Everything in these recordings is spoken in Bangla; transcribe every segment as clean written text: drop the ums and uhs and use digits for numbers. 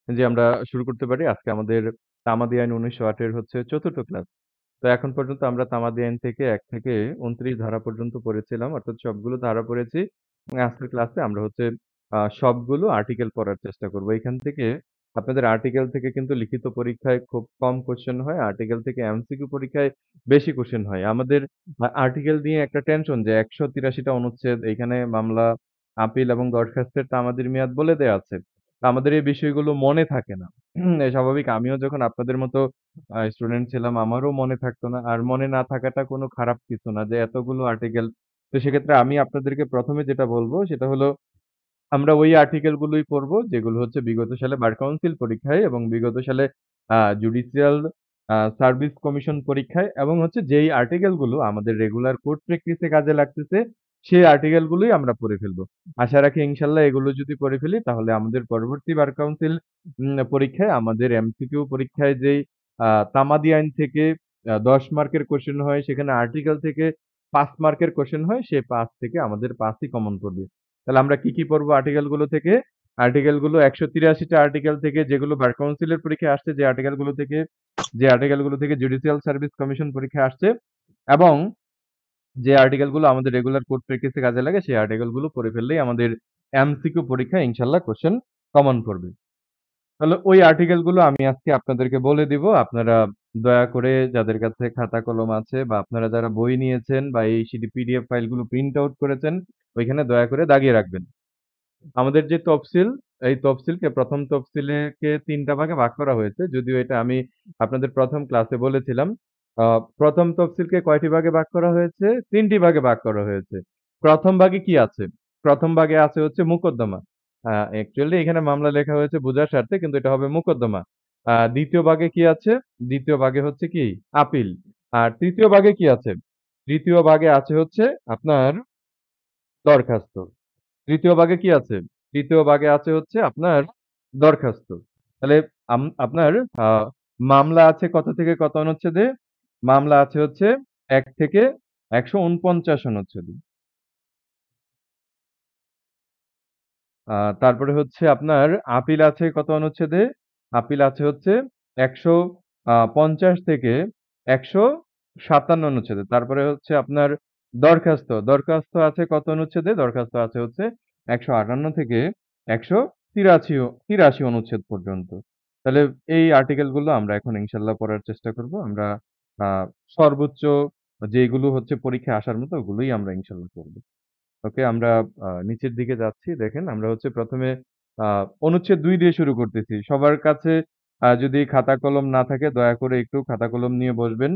জি, আমরা শুরু করতে পারি। আজকে আমাদের তামাদি আইন ১৯০৮ এর হচ্ছে ৪র্থ ক্লাস। তো এখন পর্যন্ত আমরা তামাদি আইন থেকে ১ থেকে ২৯ ধারা পর্যন্ত পড়েছিলাম। অর্থাৎ সবগুলো ধারা পড়েছি। আজকের ক্লাসে আমরা হচ্ছে সবগুলো আর্টিকেল পড়ার চেষ্টা করব। এখান থেকে আপনাদের আর্টিকেল থেকে কিন্তু লিখিত পরীক্ষায় খুব কম কোয়েশ্চেন হয়। আর্টিকেল থেকে এমসিকিউ পরীক্ষায় বেশি কোয়েশ্চেন হয়। আমাদের আর্টিকেল নিয়ে একটা টেনশন যে ১৮৩ টা অনুচ্ছেদ, এইখানে মামলা, আপিল এবং দরখাস্তের তামাদির মেয়াদ বলে দেয়া আছে। আমাদের এই বিষয়গুলো মনে থাকে না। স্বাভাবিক আমিও যখন আপনাদের মতো স্টুডেন্ট ছিলাম, আমারও মনে থাকতো না। আর মনে না থাকাটা কোনো খারাপ কিছু না যে এতগুলো আর্টিকেল। তো সেক্ষেত্রে আমি আপনাদেরকে ১ম এ যেটা বলব সেটা হলো আমরা ওই আর্টিকেল গুলোই পড়ব যেগুলো হচ্ছে বিগত সালে বার কাউন্সিল পরীক্ষায় এবং বিগত সালে জুডিশিয়াল সার্ভিস কমিশন পরীক্ষায় এবং হচ্ছে যেই আর্টিকেল গুলো আমাদের রেগুলার কোর্ট প্র্যাকটিসে কাজে লাগতেছে, সেই আর্টিকেল গুলোই আমরা পড়ে ফেলব। আশা রাখি ইনশাআল্লাহ এগুলো যদি পড়ে ফেলি তাহলে আমাদের পরবর্তী বার কাউন্সিল পরীক্ষায় আমাদের এমসিকিউ পরীক্ষায় যেই তামাদি আইন থেকে ১০ মার্কের কোয়েশ্চেন হয়, সেখানে আর্টিকেল থেকে ৫ মার্কের কোয়েশ্চেন হয়, সেই ৫ থেকে আমাদের ৫ ই কমন পড়বে। তাহলে আমরা কি পড়বো আর্টিকেল গুলো থেকে? আর্টিকেল গুলো ১৮৩ টা আর্টিকেল থেকে যেগুলো বার কাউন্সিলের পরীক্ষায় আসছে, যে আর্টিকেল গুলো থেকে জুডিশিয়াল সার্ভিস কমিশন পরীক্ষায় আসছে এবং যে আর্টিকেল গুলো আমাদের রেগুলার কোর্ট প্র্যাকটিসে কাজে লাগে, সেই আর্টিকেল গুলো পড়ে ফেললেই আমাদের এমসিকিউ পরীক্ষায় ইনশাআল্লাহ কোয়েশ্চেন কমন পড়বে। তাহলে ওই আর্টিকেল গুলো আমি আজকে আপনাদেরকে বলে দিব। আপনারা দয়া করে যাদের কাছে খাতা কলম আছে বা আপনারা যারা বই নিয়েছেন বা এই পিডিএফ ফাইলগুলো প্রিন্ট আউট করেছেন, ওইখানে দয়া করে দাগিয়ে রাখবেন। আমাদের যে তফসিল, এই তফসিলকে ১ম তফসিলেকে ৩ টা ভাগে ভাগ করা হয়েছে। যদিও এটা আমি আপনাদের ১ম ক্লাসে বলেছিলাম। আ ১ম তফসিলকে কয়টি ভাগে ভাগ করা হয়েছে? ৩ টি ভাগে ভাগ করা হয়েছে। ১ম ভাগে কি আছে? ১ম ভাগে আছে হচ্ছে মোকদ্দমা। অ্যাকচুয়ালি এখানে মামলা লেখা হয়েছে বোঝার স্বার্থে কিন্তু এটা হবে মোকদ্দমা। ২য় ভাগে কি আছে? ২য় ভাগে হচ্ছে কি? আপিল। আর ৩য় ভাগে কি আছে? ৩য় ভাগে আছে হচ্ছে আপনার দরখাস্ত। ৩য় ভাগে কি আছে? ৩য় ভাগে আছে হচ্ছে আপনার দরখাস্ত। তাহলে আপনার আ মামলা আছে কত থেকে কত অনুচ্ছেদে? মামলা আছে হচ্ছে ১ থেকে ১৪৯ অনুচ্ছেদে। তারপরে হচ্ছে আপনার আপিল আছে কত অনুচ্ছেদে? আপিল আছে হচ্ছে ১৫০ থেকে ১৫৭ অনুচ্ছেদে। তারপরে হচ্ছে আপনার দরখাস্ত। দরখাস্ত আছে কত অনুচ্ছেদে? দরখাস্ত আছে হচ্ছে ১৫৮ থেকে ১৮৩ অনুচ্ছেদ পর্যন্ত। তাহলে এই আর্টিকেল গুলো আমরা এখন ইনশাআল্লাহ পড়ার চেষ্টা করব। আমরা আ সর্বোচ্চ যেগুলো হচ্ছে পরীক্ষায় আসার মতো ওগুলোই আমরা ইনশাআল্লাহ পড়ব। ওকে, আমরা নিচের দিকে যাচ্ছি। দেখেন আমরা হচ্ছে ১ম এ আ অনুচ্ছেদ ২ দিয়ে শুরু করতেছি। সবার কাছে যদি খাতা কলম না থাকে দয়া করে একটু খাতা কলম নিয়ে বসবেন।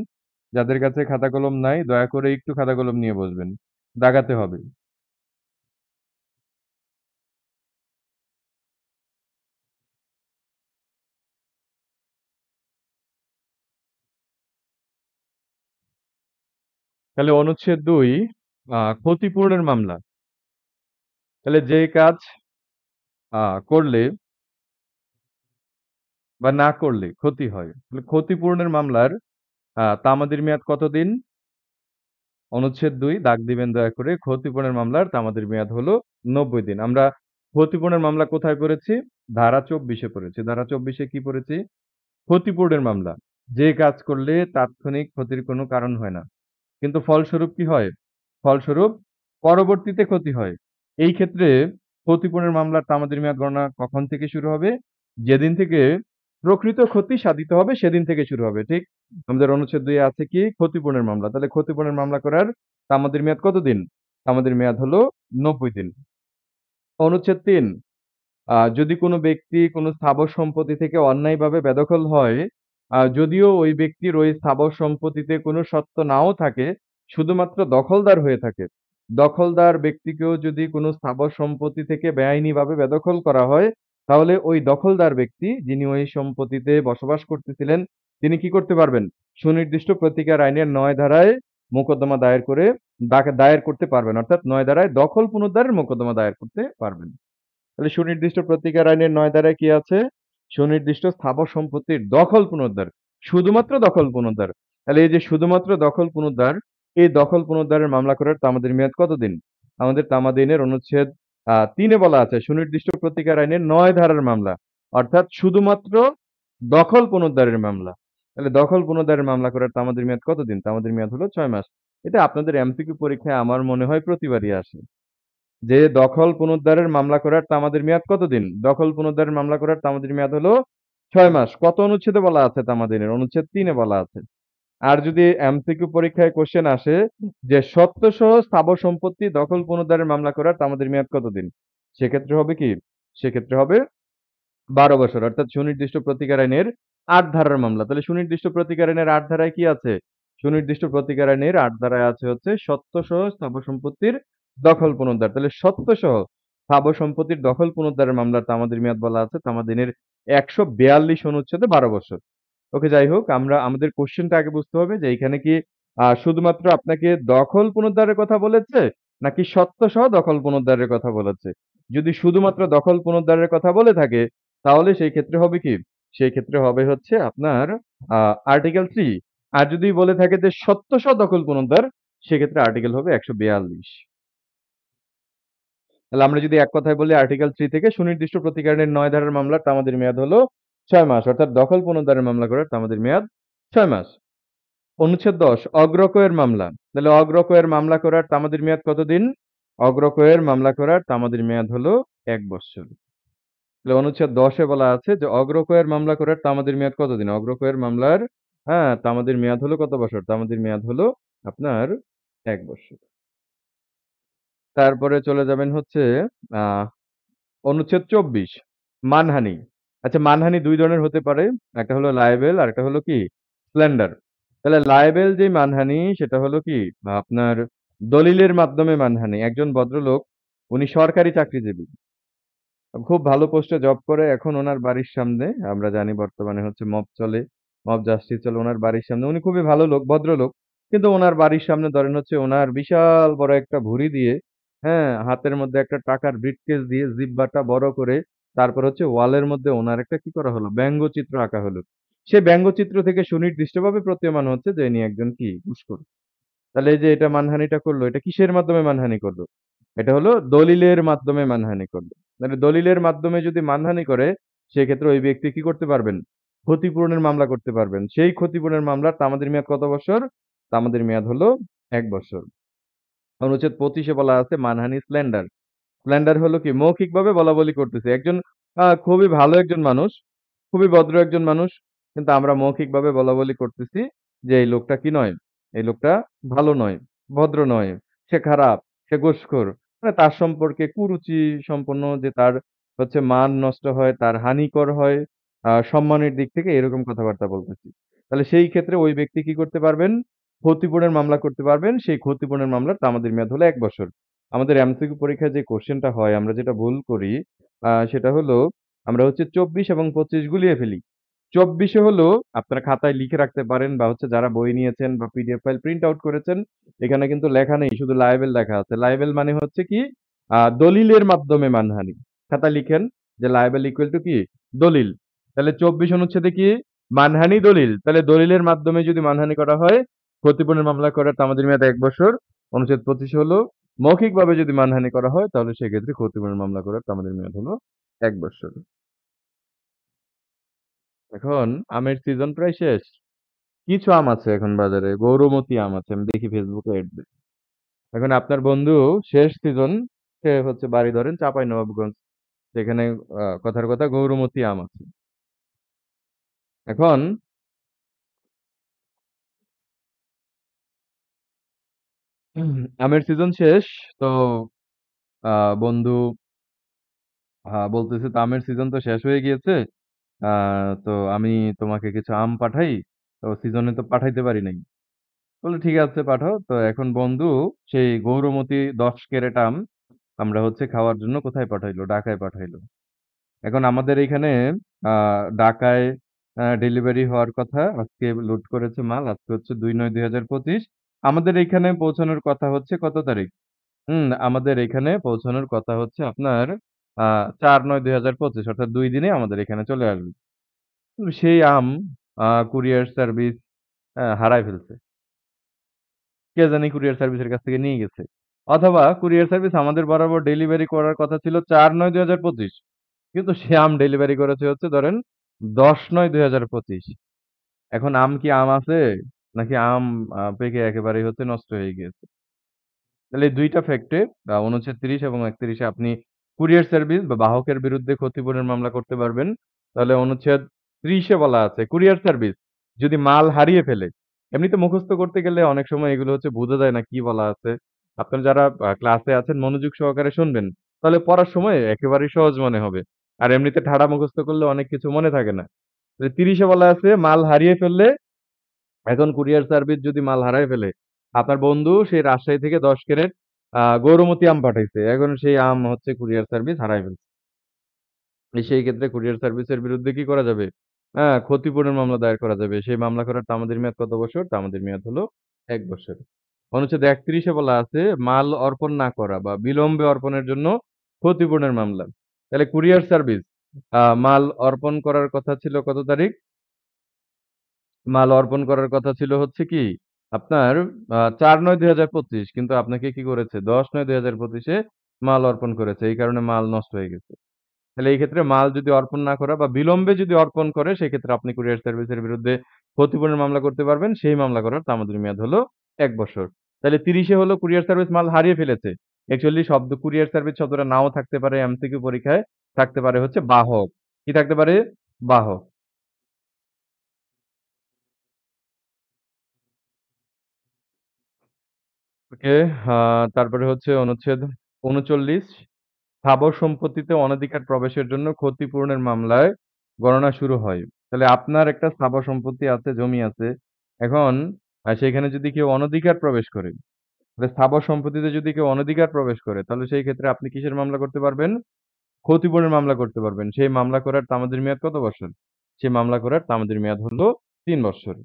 যাদের কাছে খাতা কলম নাই দয়া করে একটু খাতা কলম নিয়ে বসবেন। দাগাতে হবে। তাহলে অনুচ্ছেদ ২ ক্ষতিপূরণের মামলা। তাহলে যে কাজ করলে বা না করলে ক্ষতি হয়। তাহলে ক্ষতিপূরণের মামলার তামাদির মেয়াদ কতদিন? অনুচ্ছেদ ২ দাগ দিবেন দয়া করে। ক্ষতিপূরণের মামলার তামাদির মেয়াদ হলো ৯০ দিন। আমরা ক্ষতিপূরণের মামলা কোথায় পড়েছি? ধারা ২৪ এ পড়েছি। ধারা ২৪ এ কি পড়েছি? ক্ষতিপূরণের মামলা। যে কাজ করলে তাৎক্ষণিক ক্ষতির কোনো কারণ হয় না। কিন্তু ফলস্বরূপ কি হয়? ফলস্বরূপ পরবর্তীতে ক্ষতি হয়। এই ক্ষেত্রে ক্ষতিপূরণের মামলার তামাদির মেয়াদ গণনা কখন থেকে শুরু হবে? যেদিন থেকে প্রকৃত ক্ষতি সাধিত হবে সেদিন থেকে শুরু হবে। ঠিক? আমাদের অনুচ্ছেদ ২ এ আছে কি? ক্ষতিপূরণের মামলা। তাহলে ক্ষতিপূরণের মামলা করার তামাদির মেয়াদ কতদিন? তামাদির মেয়াদ হলো ৯০ দিন। অনুচ্ছেদ ৩, যদি কোনো ব্যক্তি কোনো স্থাবর সম্পত্তি থেকে অন্যায়ভাবে বেদখল হয়, যদিও ওই ব্যক্তির ওই স্থাবর সম্পত্তিতে কোনো সত্ত্ব নাও থাকে, শুধুমাত্র দখলদার হয়ে থাকে। দখলদার ব্যক্তিকেও যদি কোনো স্থাবর সম্পত্তি থেকে বেআইনিভাবে বেদখল করা হয়, তাহলে ওই দখলদার ব্যক্তি যিনি ওই সম্পত্তিতে বসবাস করতেছিলেন, তিনি কি করতে পারবেন? সুনির্দিষ্ট প্রতিকার আইনের ৯ ধারায় মোকদ্দমা দায়ের করে দায়ের করতে পারবেন। অর্থাৎ ৯ ধারায় দখল পুনরুদ্ধারের মোকদ্দমা দায়ের করতে পারবেন। তাহলে সুনির্দিষ্ট প্রতিকার আইনের ৯ ধারায় কি আছে? সুনির্দিষ্ট স্থাবর সম্পত্তির দখল পুনরুদ্ধার। শুধুমাত্র দখল পুনরুদ্ধার। তাহলে এই যে শুধুমাত্র দখল পুনরুদ্ধার, এই দখল পুনরুদ্ধারের মামলা করার তামাদির মেয়াদ কতদিন? আমাদের তামাদি আইনের অনুচ্ছেদ ৩ এ বলা আছে সুনির্দিষ্ট প্রতিকার আইনের ৯ ধারার মামলা। অর্থাৎ শুধুমাত্র দখল পুনরুদ্ধারের মামলা। তাহলে দখল পুনরুদ্ধারের মামলা করার তামাদির মেয়াদ কতদিন? তামাদির মেয়াদ হলো ৬ মাস। এটা আপনাদের এমসিকিউ পরীক্ষায় আমার মনে হয় প্রতিবারই আসে। যে দখল পুনরুদ্ধারের মামলা করার তামাদির মেয়াদ কতদিন? দখল পুনরুদ্ধারের মামলা করার তামাদির মেয়াদ হলো ৬ মাস। কত অনুচ্ছেদে বলা আছে তামাদিনের? অনুচ্ছেদ ৩ এ বলা আছে। আর যদি এমসিকিউ পরীক্ষায় কোশ্চেন আসে যে সত্যসহ স্থাবর সম্পত্তি দখল পুনরুদ্ধারের মামলা করার তামাদির মেয়াদ কতদিন? সেক্ষেত্রে হবে কি? সেক্ষেত্রে হবে ১২ বছর। অর্থাৎ সুনির্দিষ্ট প্রতিকার আইনের ৮ ধারার মামলা। তাহলে সুনির্দিষ্ট প্রতিকার আইনের ৮ ধারায় কি আছে? সুনির্দিষ্ট প্রতিকার আইনের ৮ ধারায় আছে হচ্ছে সত্যসহ স্থাবর সম্পত্তির দখল পুনরুদ্ধার। তাহলে সত্যসহ স্থাবর সম্পত্তির দখল পুনরুদ্ধারের মামলার তামাদির মেয়াদ বলা আছে তামাদিনের ১৪২ অনুচ্ছেদে ১২ বছর। ওকে, যাই হোক, আমরা আমাদের কোশ্চেনটা আগে বুঝতে হবে যে এইখানে কি শুধুমাত্র আপনাকে দখল পুনরুদ্ধারের কথা বলেছে নাকি সত্ত্বসহ দখল পুনরুদ্ধারের কথা বলেছে? যদি শুধুমাত্র দখল পুনরুদ্ধারের কথা বলে থাকে তাহলে সেই ক্ষেত্রে হবে কি? সেই ক্ষেত্রে হবে হচ্ছে আপনার আ আর্টিকেল 3। আর যদি বলে থাকে যে সত্ত্বসহ দখল পুনরুদ্ধার সেক্ষেত্রে আর্টিকেল হবে ১৪২। তাহলে আমরা যদি এক কথায় বলি আর্টিকেল 3 থেকে সুনির্দিষ্ট প্রতিকারের ৯ ধারার মামলার তামাদির মেয়াদ হলো ৬ মাস। অর্থাৎ দখল পুনরুদ্ধারের মামলা করার তামাদির মেয়াদ ৬ মাস। অনুচ্ছেদ ১০ অগ্রকয়ের মামলা। তাহলে অগ্রকয়ের মামলা করার তামাদির মেয়াদ কতদিন? অগ্রকয়ের মামলা করার তামাদির মেয়াদ হলো ১ বৎসর। তাহলে অনুচ্ছেদ ১০ এ বলা আছে যে অগ্রকয়ের মামলা করার তামাদির মেয়াদ কতদিন? অগ্রকয়ের মামলার তামাদির মেয়াদ হলো কত বছর? তামাদির মেয়াদ হলো আপনার ১ বৎসর। তারপরে চলে যাবেন হচ্ছে আ অনুচ্ছেদ ২৪ মানহানি। আচ্ছা, মানহানি ২ ধরনের হতে পারে। একটা হলো লায়াবেল আরেকটা হলো কি? স্ল্যান্ডার। তাহলে লায়াবেল যেই মানহানি সেটা হলো কি? আপনার দলিলের মাধ্যমে মানহানি। একজন ভদ্রলোক উনি সরকারি চাকরিজীবী। খুব ভালো পোস্টে জব করে। এখন উনার বাড়ির সামনে আমরা জানি বর্তমানে হচ্ছে মব চলে, মব জাস্টিস চলে উনার বাড়ির সামনে। উনি খুবই ভালো লোক, ভদ্রলোক। কিন্তু উনার বাড়ির সামনে ধরেন হচ্ছে উনার বিশাল বড় একটা ভুঁড়ি দিয়ে, হ্যাঁ? হাতের মধ্যে একটা টাকার ব্রিফকেস দিয়ে জিহ্বাটা বড় করে তারপর হচ্ছে ওয়ালের মধ্যে উনার একটা কি করা হলো? ব্যঙ্গচিত্র আঁকা হলো। সেই ব্যঙ্গচিত্র থেকে সুনির্দিষ্টভাবে প্রতীয়মান হচ্ছে যে ইনি একজন কি? ঘুষখোর। তাহলে এই যে এটা মানহানিটা করলো, এটা কিসের মাধ্যমে মানহানি করলো? এটা হলো দলিলের মাধ্যমে মানহানি করলো। মানে দলিলের মাধ্যমে যদি মানহানি করে, সেক্ষেত্রে ওই ব্যক্তি কি করতে পারবেন? ক্ষতিপূরণের মামলা করতে পারবেন। সেই ক্ষতিপূরণের মামলার তামাদির মেয়াদ কত বৎসর? তামাদির মেয়াদ হলো ১ বৎসর। অনুচ্ছেদ ২৫ এ বলা আছে মানহানি স্ল্যান্ডার। স্ল্যান্ডার হলো কি? মৌখিকভাবে বলাবলি করতেছে। একজন খুবই ভালো একজন মানুষ, খুবই ভদ্র একজন মানুষ। কিন্তু আমরা মৌখিকভাবে বলাবলি করতেছি যে এই লোকটা কি নয়? এই লোকটা ভালো নয়, ভদ্র নয়, সে খারাপ, সে ঘুষখোর। মানে তার সম্পর্কে কুরুচি সম্পন্ন যে তার হচ্ছে মান নষ্ট হয়, তার হানিকর হয়, সম্মানের দিক থেকে এরকম কথাবার্তা বলতেছি। তাহলে সেই ক্ষেত্রে ওই ব্যক্তি কি করতে পারবেন? ক্ষতিপূরণের মামলা করতে পারবেন। সেই ক্ষতিপূরণের মামলার তামাদির মেয়াদ হলো ১ বছর। আমাদের এমসিকিউ পরীক্ষায় যে কোয়েশ্চেনটা হয় আমরা যেটা ভুল করি সেটা হলো আমরা হচ্ছে ২৪ এবং ২৫ গুলিয়ে ফেলি। ২৪ এ হলো আপনারা খাতায় লিখে রাখতে পারেন বা হচ্ছে যারা বই নিয়েছেন বা পিডিএফ ফাইল প্রিন্ট আউট করেছেন, এখানে কিন্তু লেখা নেই, শুধু লায়াবেল লেখা আছে। লায়াবেল মানে হচ্ছে কি? দলিলের মাধ্যমে মানহানি। খাতায় লিখেন যে লায়াবেল ইকুয়াল টু কি? দলিল। তাহলে ২৪ অনুচ্ছেদে কি? মানহানি দলিল। তাহলে দলিলের মাধ্যমে যদি মানহানি করা হয়, ক্ষতিপূরণের মামলা করার তামাদির মেয়াদ ১ বছর। অনুচ্ছেদ ২৫ হলো মৌখিকভাবে যদি মানহানি করা হয় তাহলে সেক্ষেত্রে ক্ষতিপূরণের মামলা করার তামাদির মেয়াদ হলো ১ বৎসর। এখন আমের সিজন প্রায় শেষ। কিছু আম আছে এখন বাজারে। গৌরমতি আম আছে। আমি দেখি ফেসবুকে এড দেয়। এখন আপনার বন্ধু শেষ সিজন সে হচ্ছে বাড়ি ধরেন চাঁপাইনবাবগঞ্জ। সেখানে কথার কথা গৌরমতি আম আছে। এখন আমের সিজন শেষ। তো আ বন্ধু বলতেছে তো আমের সিজন তো শেষ হয়ে গিয়েছে। আ তো আমি তোমাকে কিছু আম পাঠাই। তো সিজনে তো পাঠাইতে পারি নাই। বলল, "ঠিক আছে পাঠাও।" তো এখন বন্ধু সেই গৌরমতি ১০ ক্যারেট আম আমরা হচ্ছে খাওয়ার জন্য কোথায় পাঠাইলো? ঢাকায় পাঠাইলো। এখন আমাদের এইখানে আ ঢাকায় ডেলিভারি হওয়ার কথা। আজকে লোড করেছে মাল। আজকে হচ্ছে ২/৯/২০২৫। আমাদের এইখানে পৌঁছানোর কথা হচ্ছে কত তারিখ? আমাদের এখানে পৌঁছানোর কথা হচ্ছে আপনার আ ৪/৯/২০২৫ অর্থাৎ ২ দিনে আমাদের এখানে চলে আসবে। সেই আম কুরিয়ার সার্ভিস হারায় ফেলছে। কে জানি কুরিয়ার সার্ভিসের কাছ থেকে নিয়ে গেছে। অথবা কুরিয়ার সার্ভিস আমাদের বরাবর ডেলিভারি করার কথা ছিল ৪/৯/২০২৫ কিন্তু সে আম ডেলিভারি করেছে হচ্ছে ধরেন ১০/৯/২০২৫। এখন আম কি আম আছে? নাকি আম পেকে একেবারেই হচ্ছে নষ্ট হয়ে গিয়েছে? তাহলে এই ২ টা ফ্যাক্টে অনুচ্ছেদ ৩০ এবং ৩১ এ আপনি কুরিয়ার সার্ভিস বা বাহকের বিরুদ্ধে ক্ষতিপূরণের মামলা করতে পারবেন। তাহলে অনুচ্ছেদ ৩০ এ বলা আছে কুরিয়ার সার্ভিস যদি মাল হারিয়ে ফেলে, এমনিতে মুখস্থ করতে গেলে অনেক সময় এগুলো হচ্ছে বোঝা যায় না কি বলা আছে। আপনারা যারা ক্লাসে আছেন মনোযোগ সহকারে শুনবেন। তাহলে পড়ার সময় একেবারেই সহজ মনে হবে। আর এমনিতে ঠাড়া মুখস্থ করলে অনেক কিছু মনে থাকে না। তাহলে ৩০ এ বলা আছে মাল হারিয়ে ফেললে এখন কুরিয়ার সার্ভিস যদি মাল হারায় ফেলে, আপনার বন্ধু সেই রাজশাহী থেকে ১০ ক্যারেট গৌরমতি আম পাঠাইছে। এখন সেই আম হচ্ছে কুরিয়ার সার্ভিস হারায় ফেলছে। সেই ক্ষেত্রে কুরিয়ার সার্ভিসের বিরুদ্ধে কি করা যাবে? ক্ষতিপূরণ মামলা দায়ের করা যাবে। সেই মামলা করার তামাদির মেয়াদ কত বছর? তামাদির মেয়াদ হলো ১ বছর। অনুচ্ছেদ ৩১ এ বলা আছে মাল অর্পণ না করা বা বিলম্বে অর্পণের জন্য ক্ষতিপূরণের মামলা। তাহলে কুরিয়ার সার্ভিস মাল অর্পণ করার কথা ছিল কত তারিখ? মাল অর্পণ করার কথা ছিল হচ্ছে কি আপনার ৪/৯/২০২৫ কিন্তু আপনাকে কি করেছে ১০/৯/২০২৫ এ মাল অর্পণ করেছে। এই কারণে মাল নষ্ট হয়ে গেছে। তাহলে এই ক্ষেত্রে মাল যদি অর্পণ না করা বা বিলম্বে যদি অর্পণ করে সেক্ষেত্রে আপনি কুরিয়ার সার্ভিসের বিরুদ্ধে ক্ষতিপূরণের মামলা করতে পারবেন। সেই মামলা করার তামাদি মেয়াদ হলো ১ বছর। তাহলে ৩০ এ হলো কুরিয়ার সার্ভিস মাল হারিয়ে ফেলেছে। অ্যাকচুয়ালি শব্দ কুরিয়ার সার্ভিস শব্দটা নাও থাকতে পারে এমসিকিউ পরীক্ষায় থাকতে পারে হচ্ছে বাহক। কি থাকতে পারে? বাহক। ওকে, আ তারপরে হচ্ছে অনুচ্ছেদ ৩৯ স্থাবর সম্পত্তিতে অনধিকার প্রবেশের জন্য ক্ষতিপূরণের মামলায় গণনা শুরু হয়। তাহলে আপনার একটা স্থাবর সম্পত্তি আছে, জমি আছে। এখন সেখানে যদি কেউ অনধিকার প্রবেশ করে, তাহলে স্থাবর সম্পত্তিতে যদি কেউ অনধিকার প্রবেশ করে, তাহলে সেই ক্ষেত্রে আপনি কিসের মামলা করতে পারবেন? ক্ষতিপূরণের মামলা করতে পারবেন। সেই মামলা করার তামাদির মেয়াদ কত বছর? সেই মামলা করার তামাদির মেয়াদ হলো ৩ বৎসর।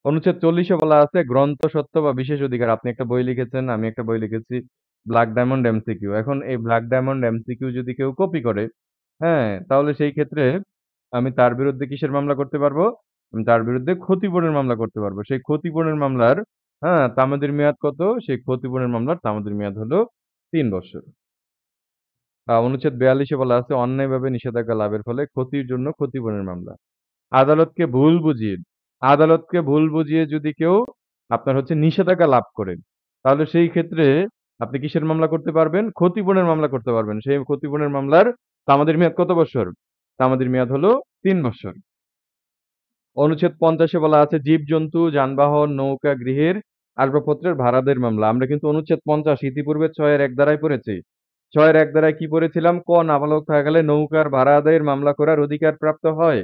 অনুচ্ছেদ ৪০ এ বলা আছে গ্রন্থস্বত্ব বা বিশেষ অধিকার। আপনি একটা বই লিখেছেন, আমি একটা বই লিখেছি। Black diamond MCQ. এখন এই ব্লাক ডায়মন্ড এমসিকিউ যদি কেউ কপি করে, হ্যাঁ? তাহলে সেই ক্ষেত্রে আমি তার বিরুদ্ধে কিসের মামলা করতে পারবো? আমি তার বিরুদ্ধে ক্ষতিপূরণের মামলা করতে পারবো। সেই ক্ষতিপূরণের মামলার তামাদির মেয়াদ কত? সেই ক্ষতিপূরণের মামলার তামাদির মেয়াদ হলো ৩ বৎসর। অনুচ্ছেদ ৪২ এ বলা আছে অন্যায়ভাবে নিষেধাজ্ঞা লাভের ফলে ক্ষতির জন্য ক্ষতিপূরণের মামলা। আদালতকে ভুল বুঝিয়ে আদালতকে ভুল বুঝিয়ে যদি কেউ আপনার হচ্ছে নিষেধাজ্ঞা লাভ করে, তাহলে সেই ক্ষেত্রে আপনি কিসের মামলা করতে পারবেন? ক্ষতিপূরণের মামলা করতে পারবেন। সেই ক্ষতিপূরণের মামলার তামাদির মেয়াদ কত বৎসর? তামাদির মেয়াদ হলো ৩ বৎসর। অনুচ্ছেদ ৫০ এ বলা আছে জীবজন্তু, যানবাহন, নৌকা, গৃহের আসবাবপত্রের ভাড়া দেওয়ার মামলা। আমরা কিন্তু অনুচ্ছেদ ৫০ ইতিপূর্বে ৬ এর ১ ধারায় পড়েছি। ৬ এর ১ ধারায় কি পড়েছিলাম? ক নাবালক থাকা গেলে নৌকার ভাড়া আদায়ের মামলা করার অধিকার প্রাপ্ত হয়।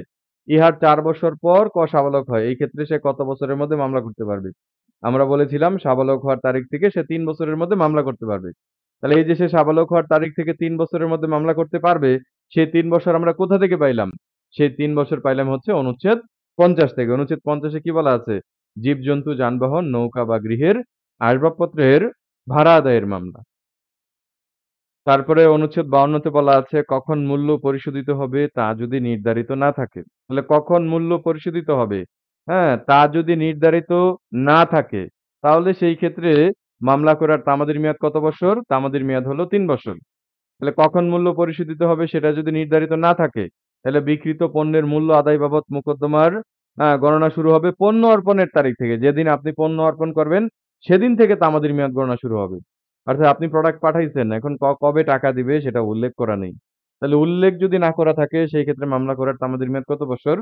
ইহার ৪ বছর পর ক সাবালক হয়। এই ক্ষেত্রে সে কত বছরের মধ্যে মামলা করতে পারবে? আমরা বলেছিলাম সাবালক হওয়ার তারিখ থেকে সে ৩ বছরের মধ্যে মামলা করতে পারবে। তাহলে এই যে সে সাবালক হওয়ার তারিখ থেকে ৩ বছরের মধ্যে মামলা করতে পারবে, সেই ৩ বছর আমরা কোথা থেকে পাইলাম? সেই ৩ বছর পাইলাম হচ্ছে অনুচ্ছেদ ৫০ থেকে। অনুচ্ছেদ ৫০ এ কি বলা আছে? জীবজন্তু, যানবাহন, নৌকা বা গৃহের আসবাবপত্রের ভাড়া আদায়ের মামলা। তারপরে অনুচ্ছেদ ৫২ তে বলা আছে কখন মূল্য পরিশোধিত হবে তা যদি নির্ধারিত না থাকে। তাহলে কখন মূল্য পরিশোধিত হবে, হ্যাঁ? তা যদি নির্ধারিত না থাকে, তাহলে সেই ক্ষেত্রে মামলা করার তামাদির মেয়াদ কত বৎসর? তামাদির মেয়াদ হলো ৩ বৎসর। তাহলে কখন মূল্য পরিশোধিত হবে সেটা যদি নির্ধারিত না থাকে, তাহলে বিক্রিত পণ্যের মূল্য আদায় বাবদ মোকদ্দমার গণনা শুরু হবে পণ্য অর্পণের তারিখ থেকে। যেদিন আপনি পণ্য অর্পণ করবেন, সেদিন থেকে তামাদির মেয়াদ গণনা শুরু হবে। অর্থাৎ আপনি প্রোডাক্ট পাঠাইছেন, এখন কবে টাকা দিবে সেটা উল্লেখ করা নেই। তাহলে উল্লেখ যদি না করা থাকে সেই ক্ষেত্রে মামলা করার তামাদির মেয়াদ কত বৎসর?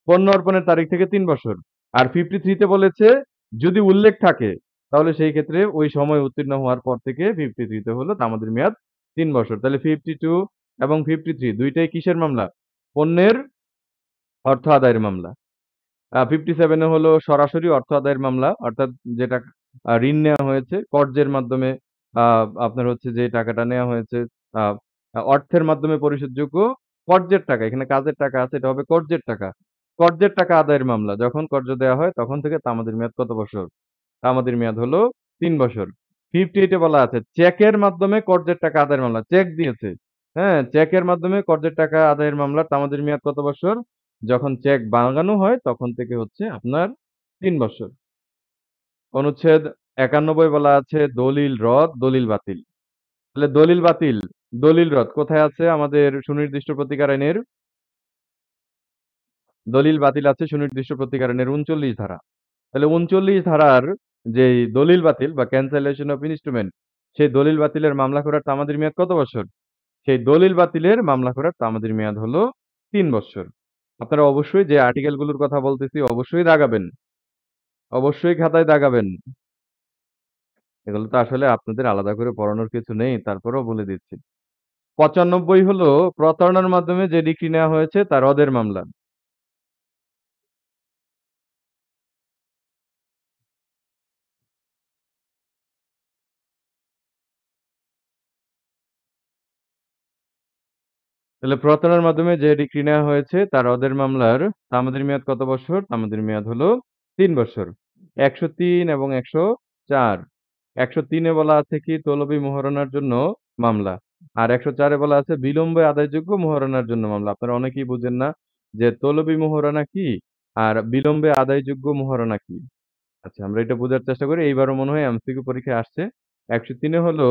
পণ্য অর্পণের তারিখ থেকে ৩ বছর। আর 53 তে বলেছে যদি উল্লেখ থাকে, তাহলে সেই ক্ষেত্রে ওই সময় উত্তীর্ণ হওয়ার পর থেকে 53 তে হলো তামাদির মেয়াদ ৩ বছর। তাহলে 52 এবং 53 ২ টাই কিসের মামলা? পণ্যের অর্থ আদায়ের মামলা। 57 এ হলো সরাসরি অর্থ আদায়ের মামলা। অর্থাৎ যেটা ঋণ নেওয়া হয়েছে কর্যের মাধ্যমে আ আপনার হচ্ছে যে টাকাটা নেওয়া হয়েছে আ অর্থের মাধ্যমে পরিশোধযোগ্য কর্যের টাকা। এখানে কাজের টাকা আছে এটা হবে কর্যের টাকা। কর্যের টাকা আদায়ের মামলা। যখন কর্য দেওয়া হয় তখন থেকে তামাদির মেয়াদ কত বছর? তামাদির মেয়াদ হলো ৩ বছর। 58 এ বলা আছে চেকের মাধ্যমে কর্যের টাকা আদায়ের মামলা। চেক দিয়েছে। হ্যাঁ? চেকের মাধ্যমে কর্যের টাকা আদায়ের মামলার তামাদির মেয়াদ কত বৎসর? যখন চেক বানানো হয় তখন থেকে হচ্ছে আপনার ৩ বৎসর। অনুচ্ছেদ ৯১ বলা আছে দলিল রদ, দলিল বাতিল। তাহলে দলিল বাতিল দলিল রদ কোথায় আছে আমাদের সুনির্দিষ্ট প্রতিকার আইনের? দলিল বাতিল আছে সুনির্দিষ্ট প্রতিকার আইনের ৩৯ ধারা। তাহলে ৩৯ ধারার যেই দলিল বাতিল বা ক্যান্সেলেশন অফ ইনস্ট্রুমেন্ট, সেই দলিল বাতিলের মামলা করার তামাদির মেয়াদ কত বছর? সেই দলিল বাতিলের মামলা করার তামাদির মেয়াদ হলো ৩ বৎসর। আপনারা অবশ্যই যে আর্টিকেল গুলোর কথা বলতেছি অবশ্যই দাগাবেন। অবশ্যই খাতায় দাগাবেন। এগুলো তো আসলে আপনাদের আলাদা করে পড়ানোর কিছু নেই, তারপরেও বলে দিচ্ছি। ৯৫ হলো প্রতারণার মাধ্যমে যে ডিক্রি নেওয়া হয়েছে তা রদের মামলা। তাহলে প্রতারণার মাধ্যমে যে ডিক্রি নেওয়া হয়েছে তা রদের মামলার তামাদির মেয়াদ কত বছর? তামাদির মেয়াদ হলো ৩ বছর। ১০৩ এবং ১০৪। ১০৩ এ বলা আছে কি তলবি মোহরানার জন্য মামলা। আর ১০৪ এ বলা আছে বিলম্বে আদায়যোগ্য মোহরানার জন্য মামলা। আপনারা অনেকেই বুঝেন না যে তলবি মোহরানা কি আর বিলম্বে আদায়যোগ্য মোহরানা কি। আচ্ছা আমরা এটা বোঝার চেষ্টা করি। এইবারও মনে হয় এমসিকিউ পরীক্ষায় আসছে। ১০৩ এ হলো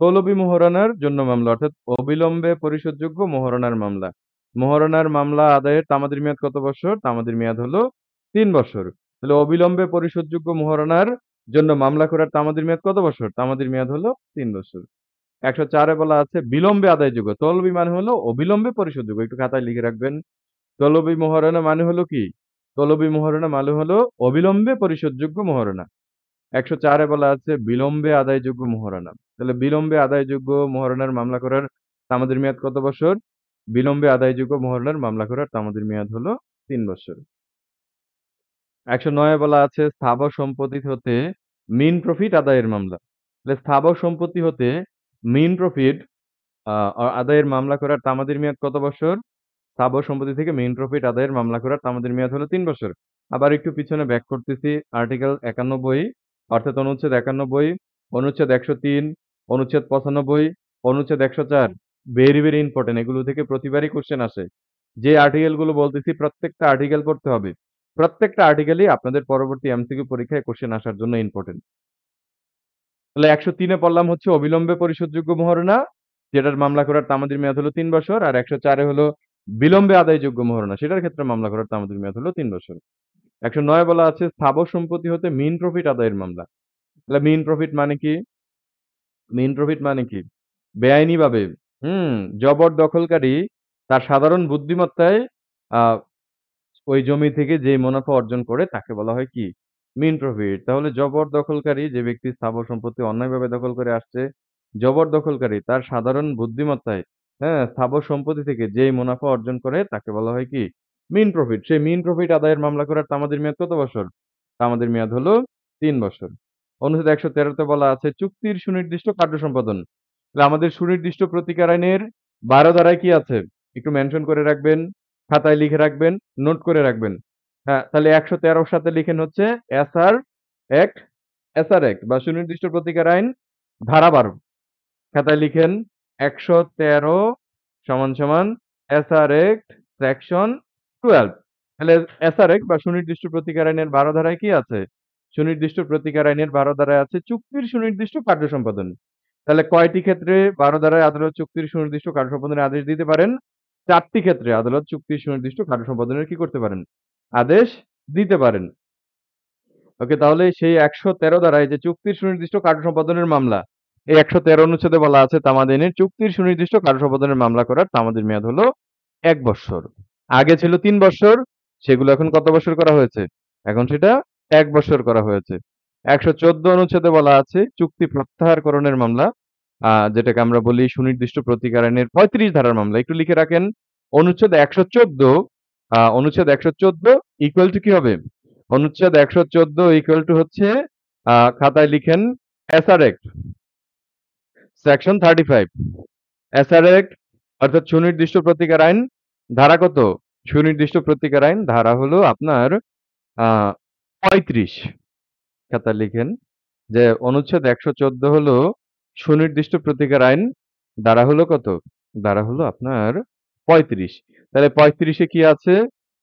তলবি মোহরানার জন্য মামলা অর্থাৎ অবিলম্বে পরিশোধযোগ্য মোহরানার মামলা। মোহরানার মামলা আদায়ের তামাদির মেয়াদ কত বৎসর? তামাদির মেয়াদ হলো ৩ বৎসর। তাহলে অবিলম্বে পরিশোধযোগ্য মোহরানার জন্য মামলা করার তামাদির মেয়াদ কত বৎসর? তামাদির মেয়াদ হলো ৩ বৎসর। ১০৪ এ বলা আছে বিলম্বে আদায়যোগ্য। তলবি মানে হলো অবিলম্বে পরিশোধযোগ্য। একটু খাতায় লিখে রাখবেন। তলবি মোহরানা মানে হলো কি? তলবি মোহরানা মানে হলো অবিলম্বে পরিশোধযোগ্য মোহরানা। ১০৪ এ বলা আছে বিলম্বে আদায়যোগ্য মোহরানা। তাহলে বিলম্বে আদায়যোগ্য মোহরানার মামলা করার তামাদির মেয়াদ কত বছর? বিলম্বে আদায়যোগ্য মোহরানার মামলা করার তামাদির মেয়াদ হলো ৩ বছর। ১০৯ এ বলা আছে স্থাবর সম্পত্তি হতে মিন প্রফিট আদায়ের মামলা। তাহলে স্থাবর সম্পত্তি হতে মিন প্রফিট আদায়ের মামলা করার তামাদির মেয়াদ কত বছর? স্থাবর সম্পত্তি থেকে মেইন প্রফিট আদায়ের মামলা করার তামাদির মেয়াদ হলো ৩ বছর। আবার একটু পিছনে ব্যাক করতেছি আর্টিকেল ৯১ অর্থাৎ অনুচ্ছেদ ৯১, অনুচ্ছেদ ১০৩, অনুচ্ছেদ ৯৫, অনুচ্ছেদ ১০৪ ভেরি, ভেরি ইম্পোর্টেন্ট এগুলো থেকে প্রতিবারই কোয়েশ্চেন আসে। যে আর্টিকেল গুলো বলতেছি প্রত্যেকটা আর্টিকেল পড়তে হবে। প্রত্যেকটা আর্টিকেলই আপনাদের পরবর্তী এমসিকিউ পরীক্ষায় কোয়েশ্চেন আসার জন্য ইম্পোর্টেন্ট। তাহলে ১০৩ এ পড়লাম হচ্ছে অবিলম্বে পরিশোধযোগ্য মোহরানা, যেটার মামলা করার তামাদির মেয়াদ হলো ৩ বছর। আর ১০৪ এ হলো বিলম্বে আদায়যোগ্য মোহরানা, সেটার ক্ষেত্রে মামলা করার তামাদির মেয়াদ হলো ৩ বছর। ১০৯ বলা আছে স্থাবর সম্পত্তি হতে মিন প্রফিট আদায়ের মামলা। তাহলে মিন প্রফিট মানে কি? মিন প্রফিট মানে কি? বেআইনিভাবে হুম, জবরদখলকারী তার সাধারণ বুদ্ধিমত্তায় আ ওই জমি থেকে যে মুনাফা অর্জন করে তাকে বলা হয় কি? মিন প্রফিট। তাহলে জবরদখলকারী যে ব্যক্তি স্থাবর সম্পত্তি অন্যায়ভাবে দখল করে আসছে, জবরদখলকারী তার সাধারণ বুদ্ধিমত্তায়, হ্যাঁ? স্থাবর সম্পত্তি থেকে যেই মুনাফা অর্জন করে তাকে বলা হয় কি? মিন প্রফিট। সেই মিন প্রফিট আদায়ের মামলা করার তামাদির মেয়াদ কত বছর? তামাদির মেয়াদ হলো ৩ বছর। অনুচ্ছেদ ১১৩ তে বলা আছে চুক্তির সুনির্দিষ্ট কার্য সম্পাদন। তাহলে আমাদের সুনির্দিষ্ট প্রতিকার আইনের ১২ ধারায় কি আছে? একটু মেনশন করে রাখবেন, খাতায় লিখে রাখবেন, নোট করে রাখবেন। হ্যাঁ, তাহলে ১১৩ র সাথে লিখেন হচ্ছে এসআর অ্যাক্ট, এসআর অ্যাক্ট বা সুনির্দিষ্ট প্রতিকার আইন ধারা ১২। খাতায় লিখেন ১১৩ সমান সমান এসআর অ্যাক্ট সেকশন 12। তাহলে এসআর অ্যাক্ট বা সুনির্দিষ্ট প্রতিকার আইনের ১২ ধারায় কি আছে? সুনির্দিষ্ট প্রতিকার আইনের ১২ ধারায় আছে চুক্তির সুনির্দিষ্ট কার্য সম্পাদন। তাহলে কয়টি ক্ষেত্রে ১২ ধারায় আদালত চুক্তির সুনির্দিষ্ট কার্য সম্পাদনের আদেশ দিতে পারেন? ৪ টি ক্ষেত্রে আদালত চুক্তির সুনির্দিষ্ট কার্য সম্পাদনের কি করতে পারেন? আদেশ দিতে পারেন। ওকে তাহলে সেই ১১৩ ধারায় যে চুক্তির সুনির্দিষ্ট কার্য সম্পাদনের মামলা, এই ১১৩ অনুচ্ছেদে বলা আছে তামাদি আইনের চুক্তির সুনির্দিষ্ট কার্য সম্পাদনের মামলা করার তামাদির মেয়াদ হলো ১ বৎসর। আগে ছিল ৩ বৎসর, সেগুলো এখন কত বৎসর করা হয়েছে? এখন সেটা ১ বৎসর করা হয়েছে। ১১৪ অনুচ্ছেদে বলা আছে চুক্তি প্রত্যাহারকরণের মামলা, যেটাকে আমরা বলি সুনির্দিষ্ট প্রতিকার আইনের ৩৫ ধারার মামলা। একটু লিখে রাখেন অনুচ্ছেদ ১১৪ অনুচ্ছেদ ১১৪ ইকুয়াল টু কি হবে? অনুচ্ছেদ ১১৪ ইকুয়াল টু হচ্ছে খাতায় লিখেন SR act section 35। SR act অর্থাৎ সুনির্দিষ্ট প্রতিকার আইন ধারা কত? সুনির্দিষ্ট প্রতিকার আইন ধারা হলো আপনার আ ৩৫। খাতায় লিখেন যে অনুচ্ছেদ ১১৪ হলো সুনির্দিষ্ট প্রতিকার আইন ধারা হলো কত? ধারা হলো আপনার ৩৫। তাহলে ৩৫ এ কি আছে?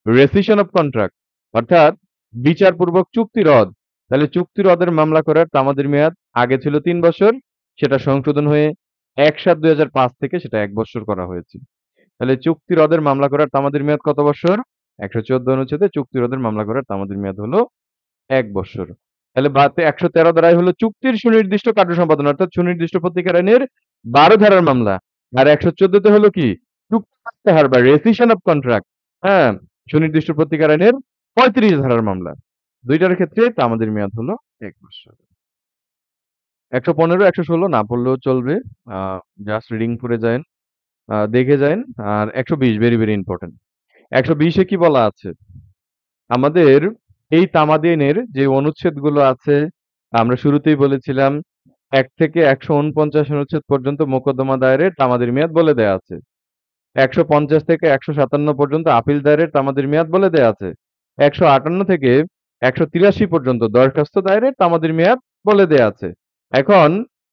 রেসিশন অফ কন্ট্রাক্ট অর্থাৎ বিচারপূর্বক চুক্তি রদ। তাহলে চুক্তি রদের মামলা করার তামাদির মেয়াদ আগে ছিল ৩ বছর, সেটা সংশোধন হয়ে ১/৭/২০০৫ থেকে সেটা ১ বৎসর করা হয়েছে। তাহলে চুক্তি রদের মামলা করার তামাদির মেয়াদ কত বৎসর? ১১৪ অনুচ্ছেদে চুক্তি রদের মামলা করার তামাদির মেয়াদ হলো ১ বৎসর। তাহলে ১১৩ ধারায় হলো চুক্তির সুনির্দিষ্ট কার্য সম্পাদন অর্থাৎ সুনির্দিষ্ট প্রতিকার আইনের ১২ ধারার মামলা। আর ১১৪ তে হলো কি? চুক্তি প্রত্যাহার বা রেসিশন অফ কন্ট্রাক্ট, হ্যাঁ? সুনির্দিষ্ট প্রতিকার আইনের ৩৫ ধারার মামলা। ২ টার ক্ষেত্রে তামাদির মেয়াদ হলো ১ বৎসর। ১১৫, ১১৬ না পড়লেও চলবে। আ জাস্ট রিডিং করে যায়েন, দেখে যায়েন। আর ১২০ ভেরি, ভেরি ইম্পোর্টেন্ট। ১২০ এ কি বলা আছে? আমাদের এই তামাদি আইনের যে অনুচ্ছেদগুলো আছে, আমরা শুরুতেই বলেছিলাম ১ থেকে ১৪৯ অনুচ্ছেদ পর্যন্ত মোকদ্দমা দায়েরের তামাদির মেয়াদ বলে দেয়া আছে। ১৫০ থেকে ১৫৭ পর্যন্ত আপিল দায়েরের তামাদির মেয়াদ বলে দেয়া আছে। ১৫৮ থেকে ১৮৩ পর্যন্ত দরখাস্ত দায়েরের তামাদির মেয়াদ বলে দেয়া আছে। এখন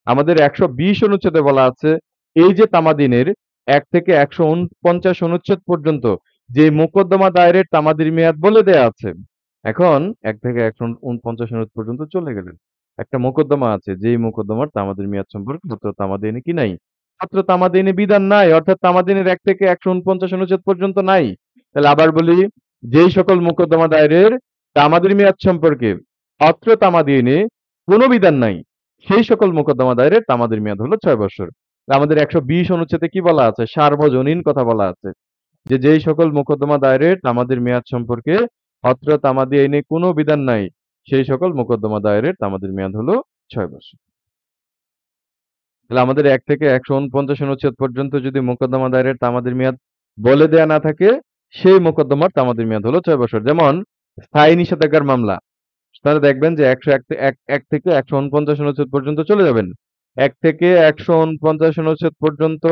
আমাদের ১২০ অনুচ্ছেদে বলা আছে, এই যে তামাদিনের ১ থেকে ১৪৯ অনুচ্ছেদ পর্যন্ত যে মোকদ্দমা দায়েরের তামাদির মেয়াদ বলে দেয়া আছে। এখন ১ থেকে ১৪৯ অনুচ্ছেদ পর্যন্ত চলে গেলেন। একটা মোকদ্দমা আছে, যেই মোকদ্দমার তামাদির মেয়াদ সম্পর্কে মাত্র তামাদি আইনে কি নাই? মাত্র তামাদি আইনে বিধান নাই, অর্থাৎ তামাদি আইনের ১ থেকে ১৪৯ অনুচ্ছেদ পর্যন্ত নাই। তাহলে আবার বলি, যেই সকল মোকদ্দমা দায়েরের তামাদির মেয়াদ সম্পর্কে অত্র তামাদি আইনে কোনো বিধান নাই, সেই সকল মোকদ্দমা দায়েরের তামাদির মেয়াদ হলো ৬ বৎসর। আমাদের ১২০ অনুচ্ছেদে কি বলা আছে? সার্বজনীন কথা বলা আছে। যে যেই সকল মোকদ্দমা দায়েরের তামাদির মেয়াদ সম্পর্কে অত্র তামাদি আইনে কোনো বিধান নাই, সেই সকল মোকদ্দমা দায়েরের তামাদির মেয়াদ হলো ৬ বৎসর। তাহলে আমাদের ১ থেকে ১৪৯ অনুচ্ছেদ পর্যন্ত যদি মোকদ্দমা দায়েরের তামাদির মেয়াদ বলে দেয়া না থাকে, সেই মোকদ্দমার তামাদির মেয়াদ হলো ৬ বছর। যেমন স্থায়ী নিষেধাজ্ঞার মামলা। আপনারা দেখবেন যে ১ থেকে ১৪৯ অনুচ্ছেদ পর্যন্ত চলে যাবেন। ১ থেকে ১৪৯ অনুচ্ছেদ পর্যন্ত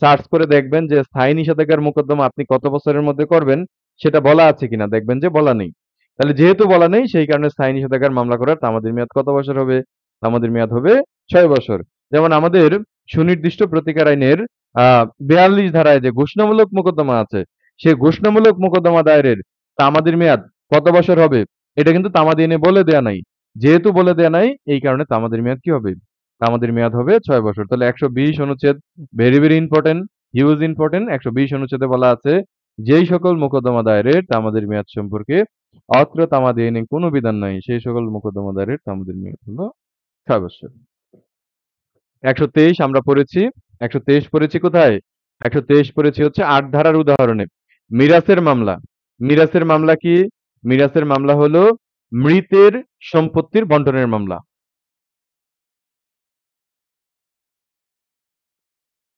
সার্চ করে দেখবেন যে স্থায়ী নিষেধাজ্ঞার মোকদ্দমা আপনি কত বছরের মধ্যে করবেন সেটা বলা আছে কিনা, দেখবেন যে বলা নেই। তাহলে যেহেতু বলা নেই, সেই কারণে স্থায়ী নিষেধাজ্ঞার মামলা করার তামাদির মেয়াদ কত বছর হবে? তামাদির মেয়াদ হবে ৬ বছর। যেমন আমাদের সুনির্দিষ্ট প্রতিকার আইনের ৪২ ধারায় যে ঘোষণামূলক মোকদ্দমা আছে, সেই ঘোষণামূলক মোকদ্দমা দায়েরের তামাদির মেয়াদ কত বছর হবে? এটা কিন্তু তামাদি আইনে বলে দেয়া নাই। যেহেতু বলে দেয়া নাই, এই কারণে তামাদির মেয়াদ কি হবে? তামাদির মেয়াদ হবে ৬ বছর। তাহলে ১২০ অনুচ্ছেদ very, very important, huge important. ১২০ অনুচ্ছেদে বলা আছে, যেই সকল মোকদ্দমা দায়েরের তামাদির মেয়াদ সম্পর্কে অত্র তামাদি আইনে কোনো বিধান নাই, সেই সকল মোকদ্দমা দায়েরের তামাদির মেয়াদ হলো ৬ বছর। ১২৩ আমরা পড়েছি। ১২৩ পড়েছি কোথায়? ১২৩ পড়েছি হচ্ছে ৮ ধারার উদাহরণে। মিরাসের মামলা। মিরাসের মামলা কি? মিরাসের মামলা হলো মৃতের সম্পত্তির বন্টনের মামলা।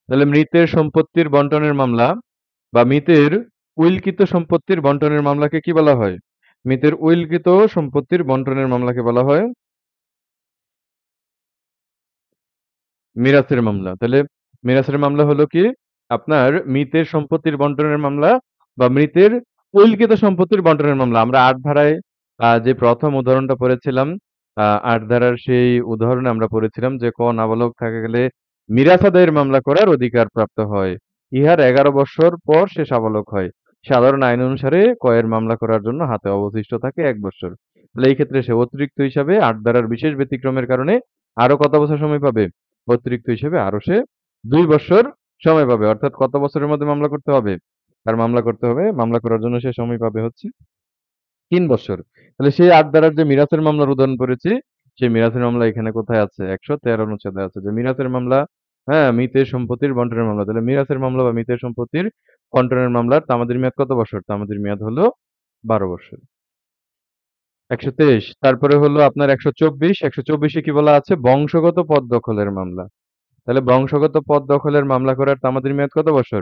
তাহলে মৃতের সম্পত্তির বন্টনের মামলা বা মৃতের উইলকৃত সম্পত্তির বন্টনের মামলাকে কি বলা হয়? মৃতের উইলকৃত সম্পত্তির বন্টনের মামলাকে বলা হয় মিরাসের মামলা। তাহলে মিরাসের মামলা হলো কি? আপনার মৃতের সম্পত্তির বন্টনের মামলা বা মৃতের উইলকৃত সম্পত্তির বন্টনের মামলা। আমরা ৮ ধারায় যে ১ম উদাহরণটা পড়েছিলাম, ৮ ধারার সেই উদাহরণে আমরা পড়েছিলাম যে ক নাবালক থাকা গেলে মিরাস আদায়ের মামলা করার অধিকার প্রাপ্ত হয়। ইহার ১১ বৎসর পর সে সাবালক হয়। সাধারণ আইন অনুসারে ক এর মামলা করার জন্য হাতে অবশিষ্ট থাকে ১ বৎসর। তাহলে এই ক্ষেত্রে সে অতিরিক্ত হিসাবে ৮ ধারার বিশেষ ব্যতিক্রমের কারণে আরো কত বছর সময় পাবে? অতিরিক্ত হিসেবে আরো সে ২ বৎসর সময় পাবে। অর্থাৎ কত বছরের মধ্যে মামলা করতে হবে? তার মামলা করতে হবে, মামলা করার জন্য সে সময় পাবে হচ্ছে ৩ বৎসর। তাহলে সেই ৮ ধারার যে মিরাসের মামলার উদাহরণ পড়েছি, সেই মিরাসের মামলা এখানে কোথায় আছে? ১১৩ অনুচ্ছেদে আছে যে মিরাসের মামলা, হ্যাঁ? মৃতের সম্পত্তির বন্টনের মামলা। তাহলে মিরাসের মামলা বা মৃতের সম্পত্তির বন্টনের মামলার তামাদির মেয়াদ কত বৎসর? তামাদির মেয়াদ হলো ১২ বৎসর। ১২৩ তারপরে হলো আপনার ১২৪, ১২৪ এ কি বলা আছে? বংশগত পদ দখলের মামলা। তাহলে বংশগত পদ দখলের মামলা করার তামাদির মেয়াদ কত বছর?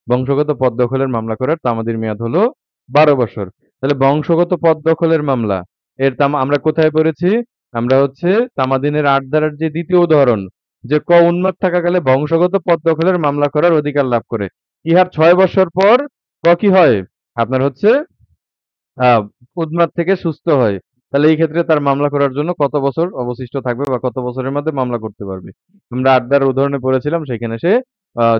বংশগত পদ দখলের মামলা করার তামাদির মেয়াদ হলো ১২ বছর। তাহলে বংশগত পদ দখলের মামলা এর আমরা কোথায় পড়েছি? আমরা হচ্ছে তামাদিনের ৮ ধারার যে ২য় উদাহরণ, যে ক উন্মাদ থাকাকালে বংশগত পদ দখলের মামলা করার অধিকার লাভ করে। ইহার ৬ বছর পর ক কি হয়? আপনার হচ্ছে আ উন্মাদ থেকে সুস্থ হয়। তাহলে এই ক্ষেত্রে তার মামলা করার জন্য কত বছর অবশিষ্ট থাকবে বা কত বছরের মধ্যে মামলা করতে পারবে? আমরা ৮ ধারার উদাহরণে পড়েছিলাম, সেখানে সে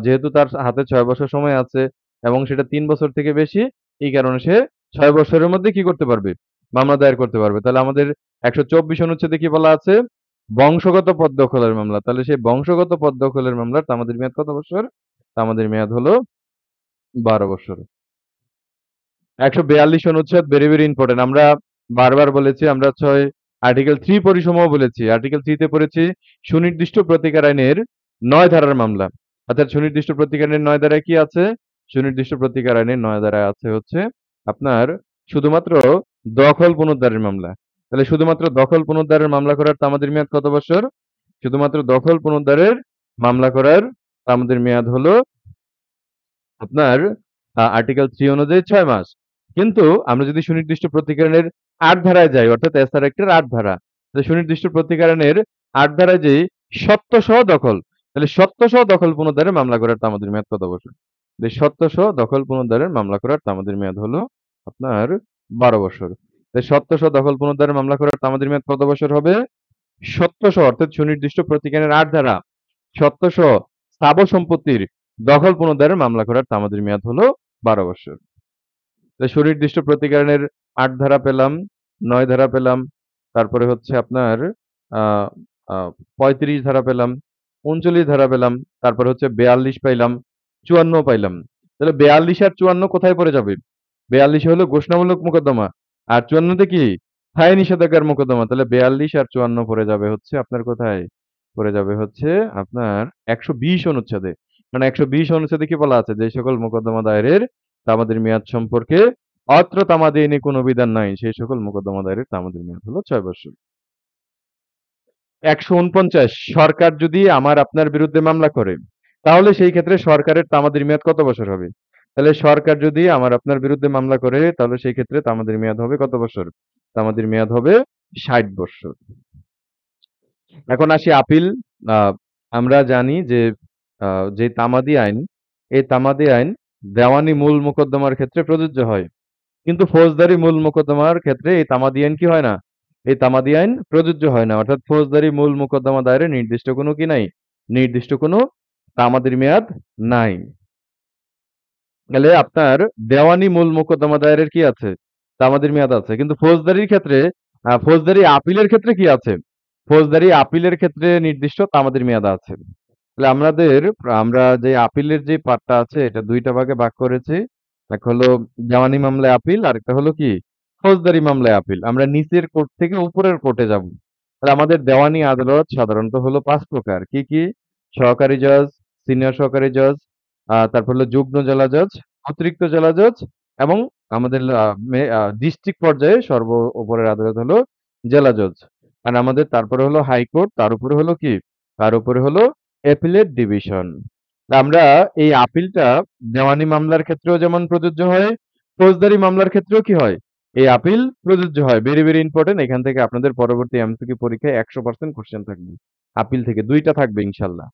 যেহেতু তার হাতে ৬ বছর সময় আছে এবং সেটা ৩ বছর থেকে বেশি, এই কারণে সে ৬ বছরের মধ্যে কি করতে পারবে? মামলা দায়ের করতে পারবে। তাহলে আমাদের ১২৪ অনুচ্ছেদে কি বলা আছে? বংশগত পদ দখলের মামলা। তাহলে সেই বংশগত পদ দখলের মামলার তামাদির মেয়াদ কত বছর? তামাদির মেয়াদ হলো 12 বছর। ১৪২ অনুচ্ছেদ ভেরি, ভেরি ইম্পোর্টেন্ট। আমরা বারবার বলেছি, আমরা আর্টিকেল 3 পরিসীমাও বলেছি। আর্টিকেল 3 তে পড়েছি সুনির্দিষ্ট প্রতিকার আইনের ৯ ধারার মামলা। অর্থাৎ সুনির্দিষ্ট প্রতিকার আইনের ৯ ধারায় কি আছে? সুনির্দিষ্ট প্রতিকার আইনের ৯ ধারায় আছে হচ্ছে আপনার শুধুমাত্র দখল পুনরুদ্ধারের মামলা। তাহলে শুধুমাত্র দখল পুনরুদ্ধারের মামলা করার তামাদির মেয়াদ কত বছর? শুধুমাত্র দখল পুনরুদ্ধারের মামলা করার তামাদির মেয়াদ হলো আপনার আর্টিকেল 3 অনুযায়ী ৬ মাস। কিন্তু আমরা যদি সুনির্দিষ্ট প্রতিকারের ৮ ধারায় যাই, অর্থাৎ এসআর অ্যাক্টের ৮ ধারা। তাহলে সুনির্দিষ্ট প্রতিকারের ৮ ধারায় যেই সত্ত্বসহ দখল, তাহলে সত্ত্বসহ দখল পুনরুদ্ধারের মামলা করার তামাদির মেয়াদ কত বছর? এই সত্ত্বসহ দখল পুনরুদ্ধারের মামলা করার তামাদির মেয়াদ হলো আপনার ১২ বছর। তাই সত্ত্বসহ দখল পুনরুদ্ধারের মামলা করার তামাদির মেয়াদ কত বছর হবে? সত্ত্বসহ অর্থাৎ সুনির্দিষ্ট প্রতিকারের ৮ ধারা সত্ত্বসহ স্থাবর সম্পত্তির দখল পুনরুদ্ধারের মামলা করার তামাদির মেয়াদ হলো ১২ বছর। সুনির্দিষ্ট প্রতিকারের ৮ ধারা পেলাম, ৯ ধারা পেলাম, তারপরে হচ্ছে আপনার আ আ ৩৫ ধারা পেলাম, ৩৯ ধারা পেলাম, তারপরে হচ্ছে ৪২ পাইলাম, ৫৪ পাইলাম। তাহলে ৪২ আর ৫৪ কোথায় পড়ে যাবে? ৪২ এ হলো ঘোষণামূলক মোকদ্দমা। আর ৫৪ তে কি? স্থায়ী নিষেধাজ্ঞার মোকদ্দমা। তাহলে ৪২ আর ৫৪ পড়ে যাবে হচ্ছে আপনার কোথায়? পড়ে যাবে হচ্ছে আপনার ১২০ অনুচ্ছেদে। মানে ১২০ অনুচ্ছেদে কি বলা আছে? যে সকল মোকদ্দমা দায়েরের তামাদির মেয়াদ সম্পর্কে অত্র তামাদি আইনে কোনো বিধান নাই, সেই সকল মোকদ্দমা দায়েরের তামাদির মেয়াদ হলো ৬ বছর। ১৪৯ সরকার যদি আমার আপনার বিরুদ্ধে মামলা করে, তাহলে সেই ক্ষেত্রে সরকারের তামাদির মেয়াদ কত বছর হবে? তাহলে সরকার যদি আমার আপনার বিরুদ্ধে মামলা করে, তাহলে সেই ক্ষেত্রে তামাদির মেয়াদ হবে কত বছর? তামাদির মেয়াদ হবে ৬০ বৎসর। এখন আসি আপিল। আ আমরা জানি যে যে তামাদি আইন, এই তামাদি আইন দেওয়ানি মূল মোকদ্দমার ক্ষেত্রে প্রযোজ্য হয়। কিন্তু ফৌজদারি মূল মোকদ্দমার ক্ষেত্রে এই তামাদি আইন কি হয় না? এই তামাদি আইন প্রযোজ্য হয় না। অর্থাৎ ফৌজদারি মূল মোকদ্দমা দায়েরে নির্দিষ্ট কোনো কি নাই? নির্দিষ্ট কোনো তামাদির মেয়াদ নাই। তাহলে আপনার দেওয়ানি মূল মোকদ্দমা দায়েরের কি আছে? তামাদির মেয়াদ আছে। কিন্তু ফৌজদারির ক্ষেত্রে ফৌজদারি আপিলের ক্ষেত্রে কি আছে? ফৌজদারি আপিলের ক্ষেত্রে নির্দিষ্ট তামাদির মেয়াদ আছে। তাহলে আমরা যে আপিলের যে পার্টটা আছে এটা ২ টা ভাগে ভাগ করেছি। একটা হলো দেওয়ানি মামলায় আপিল, আরেকটা হলো কি? ফৌজদারি মামলায় আপিল। আমরা নিচের কোর্ট থেকে উপরের কোর্টে যাব। তাহলে আমাদের দেওয়ানি আদালত সাধারণত হলো ৫ প্রকার। কি, কি? সহকারী জজ, সিনিয়র সহকারী জজ, তারপর হলো যুগ্ম জেলা জজ, অতিরিক্ত জেলা জজ এবং আমাদের ডিস্ট্রিক্ট পর্যায়ে সর্ব উপরের আদালত হলো জেলা জজ। আর আমাদের তারপরে হলো হাইকোর্ট, তার উপরে হলো কি? তার উপরে হলো অ্যাপিলেট ডিভিশন। আমরা এই আপিলটা দেওয়ানি মামলার ক্ষেত্রেও যেমন প্রযোজ্য হয়, ফৌজদারি মামলার ক্ষেত্রেও কি হয়? এই আপিল প্রযোজ্য হয়। Very, very important. এখান থেকে আপনাদের পরবর্তী এমসিকিউ পরীক্ষায় ১০০% কোয়েশ্চেন থাকবে। আপিল থেকে ২ টা থাকবে ইনশাআল্লাহ।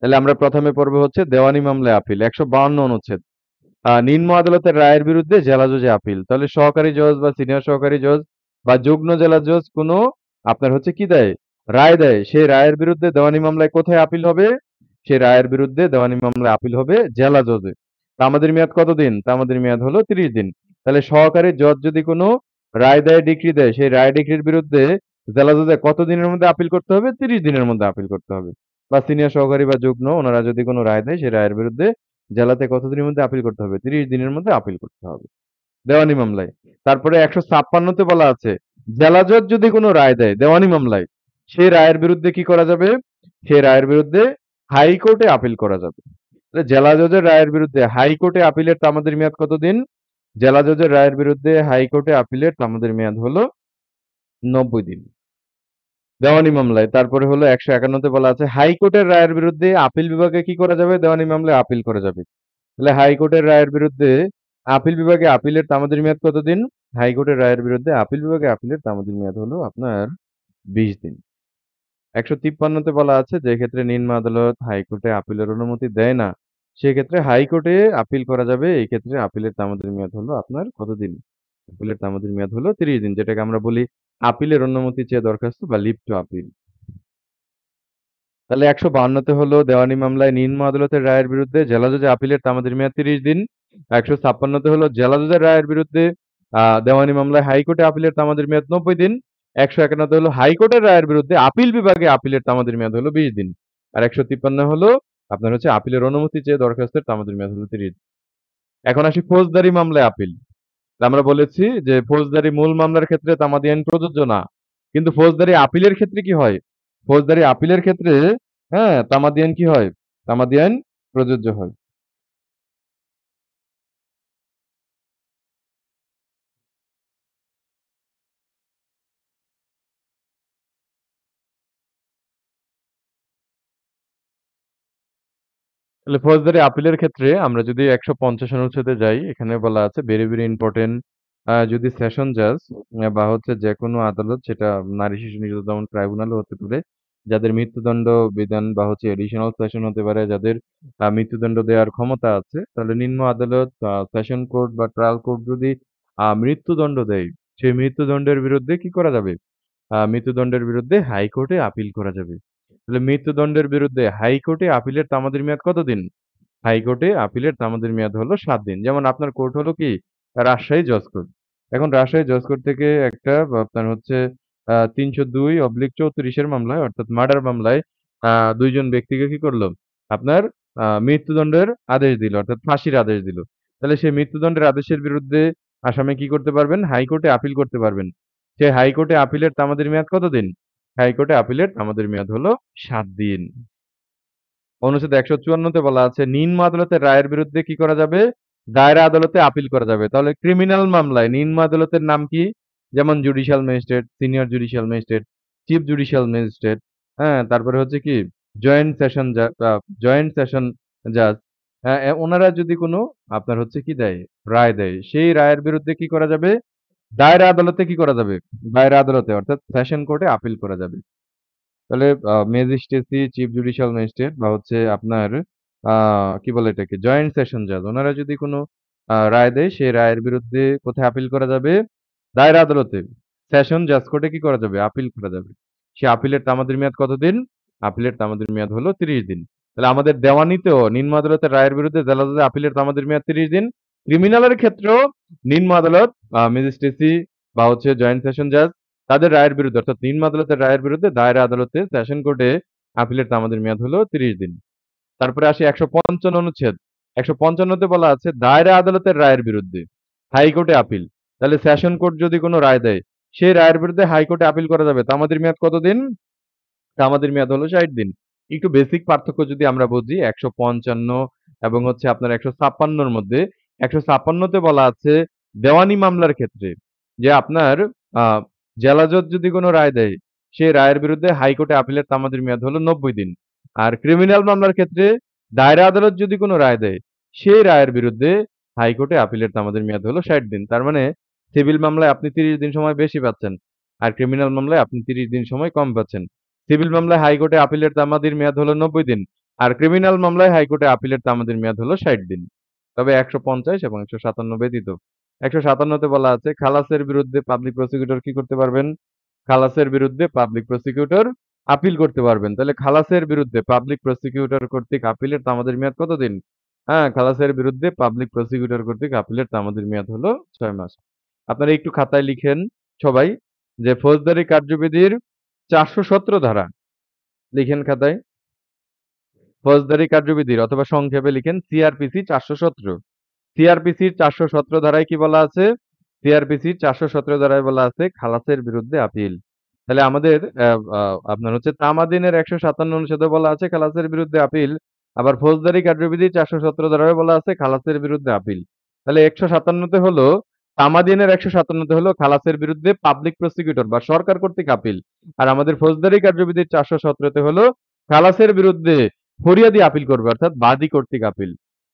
তাহলে আমরা প্রথমে পড়ব হচ্ছে দেওয়ানি মামলায় আপিল ১৫২ অনুচ্ছেদ। নিম্ন আদালতের রায়ের বিরুদ্ধে জেলা জজে আপিল। তাহলে সহকারী জজ বা সিনিয়র সহকারী জজ বা যুগ্ম জেলা জজ কোনো আপনার হচ্ছে কি দেয়? রায় দেয়। সেই রায়ের বিরুদ্ধে দেওয়ানি মামলায় কোথায় আপিল হবে? সেই রায়ের বিরুদ্ধে দেওয়ানি মামলায় আপিল হবে জেলা জজে। তামাদির মেয়াদ কতদিন? তামাদির মেয়াদ হলো ৩০ দিন। তাহলে সহকারী জজ যদি কোনো রায় দেয়, ডিক্রি দেয়, সেই রায় ডিক্রির বিরুদ্ধে জেলা জজে কত দিনের মধ্যে আপিল করতে হবে? ৩০ দিনের মধ্যে আপিল করতে হবে। বা সিনিয়র সহকারী বা যুগ্ম ওনারা যদি কোনো রায় দেয়, সেই রায়ের বিরুদ্ধে জেলাতে কতদিনের মধ্যে আপিল করতে হবে? ৩০ দিনের মধ্যে আপিল করতে হবে। দেওয়ানি মামলায়। তারপরে ১৫৬ তে বলা আছে, জেলা জজ যদি কোনো রায় দেয় দেওয়ানি মামলায়, সেই রায়ের বিরুদ্ধে কি করা যাবে? সেই রায়ের বিরুদ্ধে হাইকোর্টে আপিল করা যাবে। তাহলে জেলা জজের রায়ের বিরুদ্ধে হাইকোর্টে আপিলের তামাদির মেয়াদ কতদিন? জেলা জজের রায়ের বিরুদ্ধে হাইকোর্টে আপিলের তামাদির মেয়াদ হলো ৯০ দিন। দেওয়ানি মামলায়। তারপরে হলো ১৫১ তে বলা আছে, হাইকোর্টের রায়ের বিরুদ্ধে আপিল বিভাগে কি করা যাবে? দেওয়ানি মামলায় আপিল করা যাবে। তাহলে হাইকোর্টের রায়ের বিরুদ্ধে আপিল বিভাগে আপিলের তামাদির মেয়াদ কতদিন? হাইকোর্টের রায়ের বিরুদ্ধে আপিল বিভাগে আপিলের তামাদির মেয়াদ হলো আপনার ২০ দিন। ১৫৩ তে বলা আছে, যে ক্ষেত্রে নিম্ন আদালত হাইকোর্টে আপিলের অনুমতি দেয় না, সেক্ষেত্রে হাইকোর্টে আপিল করা যাবে। এই ক্ষেত্রে আপিলের তামাদির মেয়াদ হলো আপনার কতদিন? আপিলের তামাদির মেয়াদ হলো ৩০ দিন, যেটাকে আমরা বলি আপিলের অনুমতি চেয়ে দরখাস্ত বা লিভ টু আপিল। তাহলে ১৫২ তে হলো দেওয়ানি মামলায় নিম্ন আদালতের রায়ের বিরুদ্ধে জেলা জজে আপিলের তামাদির মেয়াদ ৩০ দিন। ১৫৬ তে হলো জেলা জজের রায়ের বিরুদ্ধে দেওয়ানি মামলায় হাইকোর্টে আপিলের তামাদির মেয়াদ ৯০ দিন। 151 হলো হাইকোর্টের রায়ের বিরুদ্ধে আপিল বিভাগে আপিলের তামাদির মেয়াদ হলো 20 দিন। আর 153 হলো আপনার হচ্ছে আপিলের অনুমতি চেয়ে দরখাস্তের তামাদির মেয়াদ হলো 30 দিন। এখন আসি ফৌজদারি মামলায় আপিল। আমরা বলেছি যে ফৌজদারি মূল মামলার ক্ষেত্রে তামাদি আইন প্রযোজ্য না। কিন্তু ফৌজদারি আপিলের ক্ষেত্রে কি হয়? ফৌজদারি আপিলের ক্ষেত্রে হ্যাঁ, তামাদি আইন কি হয়? তামাদি আইন প্রযোজ্য হয়। তাহলে ফৌজদারি আপিলের ক্ষেত্রে আমরা যদি ১৫০ অনুচ্ছেদে যাই, এখানে বলা আছে ভেরি, ভেরি ইম্পোর্টেন্ট যদি সেশন জাজ বা হচ্ছে যেকোনো আদালত সেটা নারী শিশু নির্যাতন দমন ট্রাইব্যুনালও হতে পারে। যাদের মৃত্যুদণ্ড বিধান বা হচ্ছে এডিশনাল সেশন হতে পারে, যাদের মৃত্যুদণ্ড দেওয়ার ক্ষমতা আছে, তাহলে নিম্ন আদালত, সেশন কোর্ট বা ট্রায়াল কোর্ট যদি মৃত্যুদণ্ড দেয়, সেই মৃত্যুদণ্ডের বিরুদ্ধে কি করা যাবে? মৃত্যুদণ্ডের বিরুদ্ধে হাইকোর্টে আপিল করা যাবে। তাহলে মৃত্যুদণ্ডের বিরুদ্ধে হাইকোর্টে আপিলের তামাদির মেয়াদ কতদিন? হাইকোর্টে আপিলের তামাদির মেয়াদ হলো ৭ দিন। যেমন আপনার কোর্ট হলো কি? রাজশাহী জজ কোর্ট। এখন রাজশাহী জজ কোর্ট থেকে একটা আপনার হচ্ছে ৩০২/৩৪ এর মামলায় অর্থাৎ মার্ডার মামলায় ২ জন ব্যক্তিকে কি করল? আপনার মৃত্যুদণ্ডের আদেশ দিল অর্থাৎ ফাঁসির আদেশ দিল। তাহলে সেই মৃত্যুদণ্ডের আদেশের বিরুদ্ধে আসামি কি করতে পারবেন? হাইকোর্টে আপিল করতে পারবেন। সেই হাইকোর্টে আপিলের তামাদির মেয়াদ কতদিন? হাইকোর্টে আপিলের তামাদির মেয়াদ হলো ৭ দিন। অনুচ্ছেদ ১৫৪ তে বলা আছে নিম্ন আদালতের রায়ের বিরুদ্ধে কি করা যাবে? দায়রা আদালতে আপিল করা যাবে। তাহলে ক্রিমিনাল মামলায় নিম্ন আদালতের নাম কি? যেমন judicial magistrate, senior judicial magistrate, chief judicial magistrate, হ্যাঁ? তারপরে হচ্ছে কি জয়েন্ট সেশন জাজ, ওনারা যদি কোনো আপনার হচ্ছে কি দেয়? রায় দেয়। সেই রায়ের বিরুদ্ধে কি করা যাবে? দায়রা আদালতে কি করা যাবে? দায়রা আদালতে অর্থাৎ সেশন কোর্টে আপিল করা যাবে। তাহলে ম্যাজিস্ট্রেসি, চিফ জুডিশিয়াল ম্যাজিস্ট্রেট বা হচ্ছে আপনার আ কি বলে এটাকে? জয়েন্ট সেশন জাজ উনারা যদি কোনো রায় দেয়, সেই রায়ের বিরুদ্ধে কোথায় আপিল করা যাবে? দায়রা আদালতে। সেশন জাজ কোর্টে কি করা যাবে? আপিল করা যাবে। সে আপিলের তামাদির মেয়াদ কতদিন? আপিলের তামাদির মেয়াদ হলো ৩০ দিন। তাহলে আমাদের দেওয়ানিতেও নিম্ন আদালতের রায়ের বিরুদ্ধে জেলা জজের আপিলের তামাদির মেয়াদ ৩০ দিন। ক্রিমিনালের ক্ষেত্রেও নিম্ন আদালত, ম্যাজিস্ট্রেসি বা হচ্ছে জয়েন্ট সেশন জাজ তাদের রায়ের বিরুদ্ধে অর্থাৎ নিম্ন আদালতের রায়ের বিরুদ্ধে দায়রা আদালতে সেশন কোর্টে আপিলের তামাদির মেয়াদ হলো ৩০ দিন। তারপরে আসি ১৫৫ অনুচ্ছেদ। ১৫৫ তে বলা আছে দায়রা আদালতের রায়ের বিরুদ্ধে হাইকোর্টে আপিল। তাহলে সেশন কোর্ট যদি কোনো রায় দেয়, সেই রায়ের বিরুদ্ধে হাইকোর্টে আপিল করা যাবে। তামাদির মেয়াদ কতদিন? তামাদির মেয়াদ হলো ৬০ দিন। একটু বেসিক পার্থক্য যদি আমরা বুঝি ১৫৫ এবং হচ্ছে আপনার ১৫৬ র মধ্যে ১৫৬ তে বলা আছে দেওয়ানি মামলার ক্ষেত্রে যে আপনার আ জেলা জজ যদি কোনো রায় দেয়, সেই রায়ের বিরুদ্ধে হাইকোর্টে আপিলের তামাদির মেয়াদ হলো ৯০ দিন। আর ক্রিমিনাল মামলার ক্ষেত্রে দায়রা আদালত যদি কোনো রায় দেয়, সেই রায়ের বিরুদ্ধে হাইকোর্টে আপিলের তামাদির মেয়াদ হলো ৬০ দিন। তার মানে সিভিল মামলায় আপনি ৩০ দিন সময় বেশি পাচ্ছেন। আর ক্রিমিনাল মামলায় আপনি ৩০ দিন সময় কম পাচ্ছেন। সিভিল মামলায় হাইকোর্টে আপিলের তামাদির মেয়াদ হলো ৯০ দিন। আর ক্রিমিনাল মামলায় হাইকোর্টে আপিলের তামাদির মেয়াদ হলো ৬০ দিন। তবে ১৫০ এবং ১৫৭ ব্যতীত। ১৫৭ তে বলা আছে খালাসের বিরুদ্ধে পাবলিক প্রসিকিউটর কি করতে পারবেন? খালাসের বিরুদ্ধে পাবলিক প্রসিকিউটর আপিল করতে পারবেন। তাহলে খালাসের বিরুদ্ধে পাবলিক প্রসিকিউটর কর্তৃক আপিলের তামাদির মেয়াদ কতদিন? হ্যাঁ, খালাসের বিরুদ্ধে পাবলিক প্রসিকিউটর কর্তৃক আপিলের তামাদির মেয়াদ হলো ৬ মাস। আপনারা একটু খাতায় লিখেন সবাই যে ফৌজদারি কার্যবিধির ৪১৭ ধারা লিখেন খাতায়। ফৌজদারি কার্যবিধির অথবা সংক্ষেপে লিখেন সিআরপিসি ৪১৭। সিআরপিসির ৪১৭ ধারায় কি বলা আছে? সিআরপিসির ৪১৭ ধারায় বলা আছে খালাসের বিরুদ্ধে আপিল। তাহলে আমাদের আপনার হচ্ছে তামাদিনের ১৫৭ অনুচ্ছেদে বলা আছে খালাসের বিরুদ্ধে আপিল। আবার ফৌজদারি কার্যবিধির ৪১৭ ধারায় বলা আছে খালাসের বিরুদ্ধে আপিল। তাহলে ১৫৭ তে হলো তামাদিনের ১৫৭ তে হলো খালাসের বিরুদ্ধে পাবলিক প্রসিকিউটর বা সরকার কর্তৃক আপিল। আর আমাদের ফৌজদারি কার্যবিধির ৪১৭ তে হলো খালাসের বিরুদ্ধে ফরিয়াদি আপিল করবে অর্থাৎ বাদী কর্তৃক আপিল।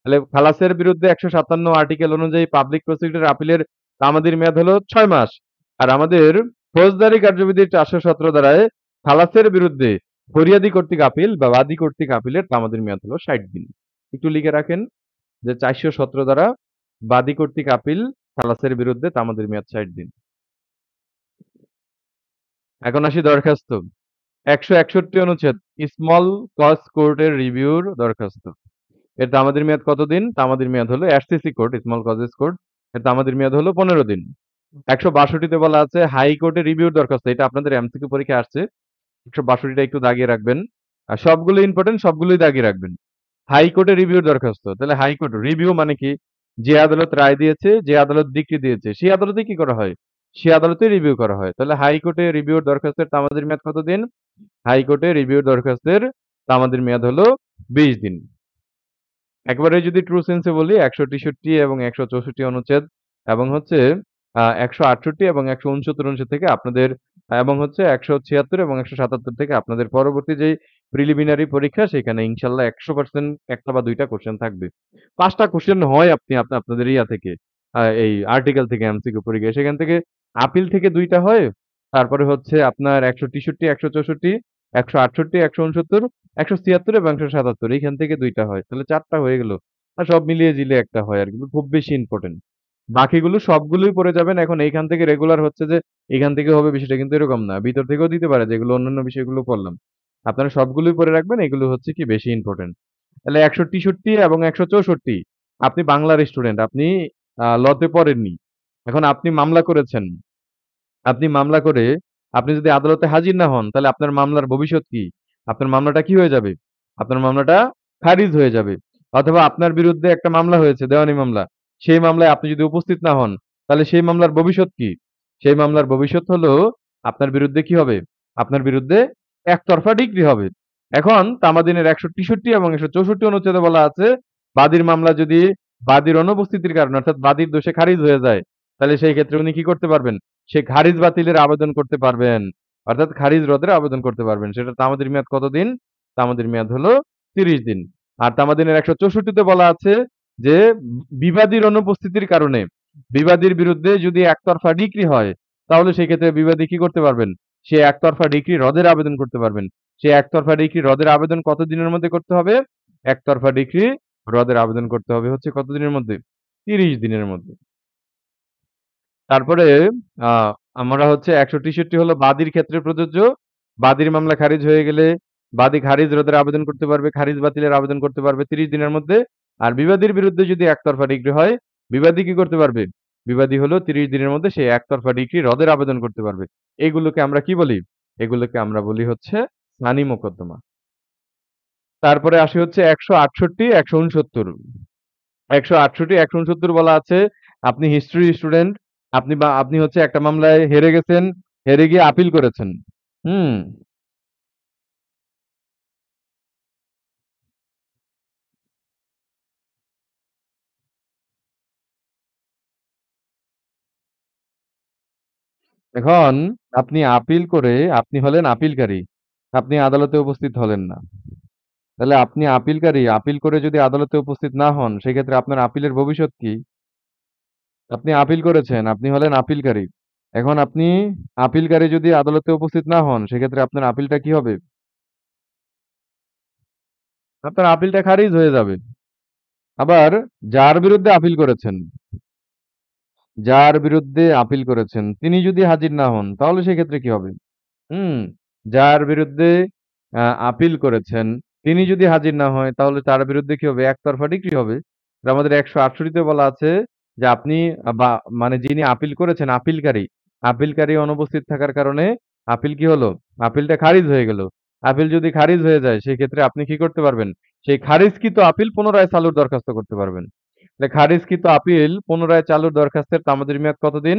তাহলে খালাসের বিরুদ্ধে ১৫৭ আর্টিকেল অনুযায়ী পাবলিক প্রসিকিউটর আপিলের তামাদির মেয়াদ হলো ৬ মাস। আর আমাদের ফৌজদারি কার্যবিধির ৪১৭ ধারায় খালাসের বিরুদ্ধে ফরিয়াদি কর্তৃক আপিল বা বাদী কর্তৃক আপিলের তামাদির মেয়াদ হলো ৬০ দিন। একটু লিখে রাখেন যে ৪১৭ ধারা বাদী কর্তৃক আপিল খালাসের বিরুদ্ধে তামাদির মেয়াদ ৬০ দিন। এখন আসি দরখাস্ত। ১৬১ অনুচ্ছেদ স্মল কজ কোর্টের রিভিউর দরখাস্ত। এর তামাদির মেয়াদ কতদিন? তামাদির মেয়াদ হলো SCC court, small causes court. এর তামাদির মেয়াদ হলো ১৫ দিন। 162 তে বলা আছে হাইকোর্টে রিভিউর দরখাস্ত। এটা আপনাদের এমসিকিউ পরীক্ষায় আসছে। 162 টা একটু দাগিয়ে রাখবেন। আর সবগুলো ইম্পোর্টেন্ট, সবগুলোই দাগিয়ে রাখবেন। হাইকোর্টে রিভিউর দরখাস্ত। তাহলে হাইকোর্ট রিভিউ মানে কি? যে আদালত রায় দিয়েছে, যে আদালত ডিক্রি দিয়েছে, সেই আদালতে কি করা হয়? সে আদালতে রিভিউ করা হয়। তাহলে হাইকোর্টে রিভিউর দরখাস্তের তামাদির মেয়াদ কতদিন? হাইকোর্টে রিভিউর দরখাস্তের তামাদির মেয়াদ হলো 20 দিন। একবারে যদি ট্রু সেন্সে বলি 163 এবং 164 অনুচ্ছেদ এবং হচ্ছে 168 এবং 169 অনুচ্ছেদ থেকে আপনাদের এবং হচ্ছে 176 এবং 177 থেকে আপনাদের পরবর্তী যেই প্রিলিমিনারি পরীক্ষা সেখানে ইনশাল্লাহ 100% একটা বা দুইটা কোশ্চেন থাকবে। 5টা কোশ্চেন হয় আপনাদের ইয়া থেকে এই আর্টিকেল থেকে এমসিকিউ পরীক্ষা। সেখান থেকে আপিল থেকে 2টা হয়। তারপরে হচ্ছে আপনার 163, 164, 168, 169, 176 এবং 177 এইখান থেকে 2টা হয়। তাহলে 4টা হয়ে গেল। আর সব মিলিয়ে জিলে একটা হয় আরকি। খুব বেশি ইম্পোর্টেন্ট। বাকিগুলো সবগুলোই পড়ে যাবেন। এখন এইখান থেকে রেগুলার হচ্ছে যে এখান থেকে হবে বিষয়টা কিন্তু এরকম না। ভিতর থেকেও দিতে পারে যেগুলো অন্যান্য বিষয়গুলো পড়লাম। আপনারা সবগুলোই পড়ে রাখবেন। এগুলো হচ্ছে কি বেশি ইম্পোর্টেন্ট। তাহলে 163 এবং 164 আপনি বাংলার স্টুডেন্ট। আপনি লতে পড়েননি। এখন আপনি মামলা করেছেন। আপনি মামলা করে আপনি যদি আদালতে হাজির না হন, তাহলে আপনার মামলার ভবিষ্যৎ কি? আপনার মামলাটা কি হয়ে যাবে? আপনার মামলাটা খারিজ হয়ে যাবে। অথবা আপনার বিরুদ্ধে একটা মামলা হয়েছে, দেওয়ানি মামলা। সেই মামলায় আপনি যদি উপস্থিত না হন, তাহলে সেই মামলার ভবিষ্যৎ কি? সেই মামলার ভবিষ্যৎ হলো আপনার বিরুদ্ধে কি হবে? আপনার বিরুদ্ধে একতরফা ডিক্রি হবে। এখন তামাদিনের 163 এবং 164 অনুচ্ছেদে বলা আছে, বাদীর মামলা যদি বাদীর অনুপস্থিতির কারণে অর্থাৎ বাদীর দোষে খারিজ হয়ে যায়, তাহলে সেই ক্ষেত্রে উনি কি করতে পারবেন? সে খারিজ বাতিলের আবেদন করতে পারবেন। অর্থাৎ খারিজ রদের আবেদন করতে পারবেন। সেটা তামাদির মেয়াদ কতদিন? তামাদির মেয়াদ হলো 30 দিন। আর তামাদিনের 164 তে বলা আছে যে বিবাদীর অনুপস্থিতির কারণে বিবাদীর বিরুদ্ধে যদি একতরফা ডিক্রি হয়, তাহলে সেক্ষেত্রে বিবাদী কি করতে পারবেন? সে একতরফা ডিক্রি রদের আবেদন করতে পারবেন। সে একতরফা ডিক্রি রদের আবেদন কত দিনের মধ্যে করতে হবে? একতরফা ডিক্রি রদের আবেদন করতে হবে হচ্ছে কত দিনের মধ্যে? 30 দিনের মধ্যে। তারপরে আ আমরা হচ্ছে ১৬৩ হলো বাদীর ক্ষেত্রে প্রযোজ্য। বাদীর মামলা খারিজ হয়ে গেলে বাদী খারিজ রোধের আবেদন করতে পারবে, খারিজ বাতিলের আবেদন করতে পারবে ৩০ দিনের মধ্যে। আর বিবাদীর বিরুদ্ধে যদি একতরফা ডিক্রি হয়, বিবাদী কি করতে পারবে? বিবাদী হলো ৩০ দিনের মধ্যে সে একতরফা ডিক্রি রদের আবেদন করতে পারবে। এগুলোকে আমরা কি বলি? এগুলোকে আমরা বলি হচ্ছে সানি মোকদ্দমা। তারপরে আসি হচ্ছে ১৬৮, ১৬৯। ১৬৮, ১৬৯ বলা আছে আপনি হিস্ট্রি স্টুডেন্ট, আপনি হচ্ছে একটা মামলায় হেরে গেছেন, হেরে গিয়ে আপিল করেছেন। হুম? এখন আপনি আপিল করে আপনি হলেন আপিলকারী। আপনি আদালতে উপস্থিত হলেন না। তাহলে আপনি আপিলকারী, আপিল করে যদি আদালতে উপস্থিত না হন, সেক্ষেত্রে আপনার আপিলের ভবিষ্যৎ কি? আপনি আপিল করেছেন, আপনি হলেন আপিলকারী। এখন আপনি আপিলকারী যদি আদালতে উপস্থিত না হন, সেক্ষেত্রে আপনার আপিলটা কি হবে? আপনার আপিলটা খারিজ হয়ে যাবে। আবার যার বিরুদ্ধে আপিল করেছেন যার বিরুদ্ধে আপিল করেছেন তিনি যদি হাজির না হন তাহলে সেক্ষেত্রে কি হবে? হুম? যার বিরুদ্ধে আপিল করেছেন তিনি যদি হাজির না হয় তাহলে তার বিরুদ্ধে কি হবে? একতরফা ডিক্রি হবে। আর আমাদের ১৬৮ তে বলা আছে যে আপনি বা মানে যিনি আপিল করেছেন আপিলকারী অনুপস্থিত থাকার কারণে আপিল কি হলো? আপিলটা খারিজ হয়ে গেল। আপিল যদি খারিজ হয়ে যায় সেক্ষেত্রে আপনি কি করতে পারবেন? সেই খারিজকৃত আপিল পুনরায় চালুর দরখাস্ত করতে পারবেন। তাহলে খারিজকৃত আপিল পুনরায় চালুর দরখাস্তের তামাদির মেয়াদ কতদিন?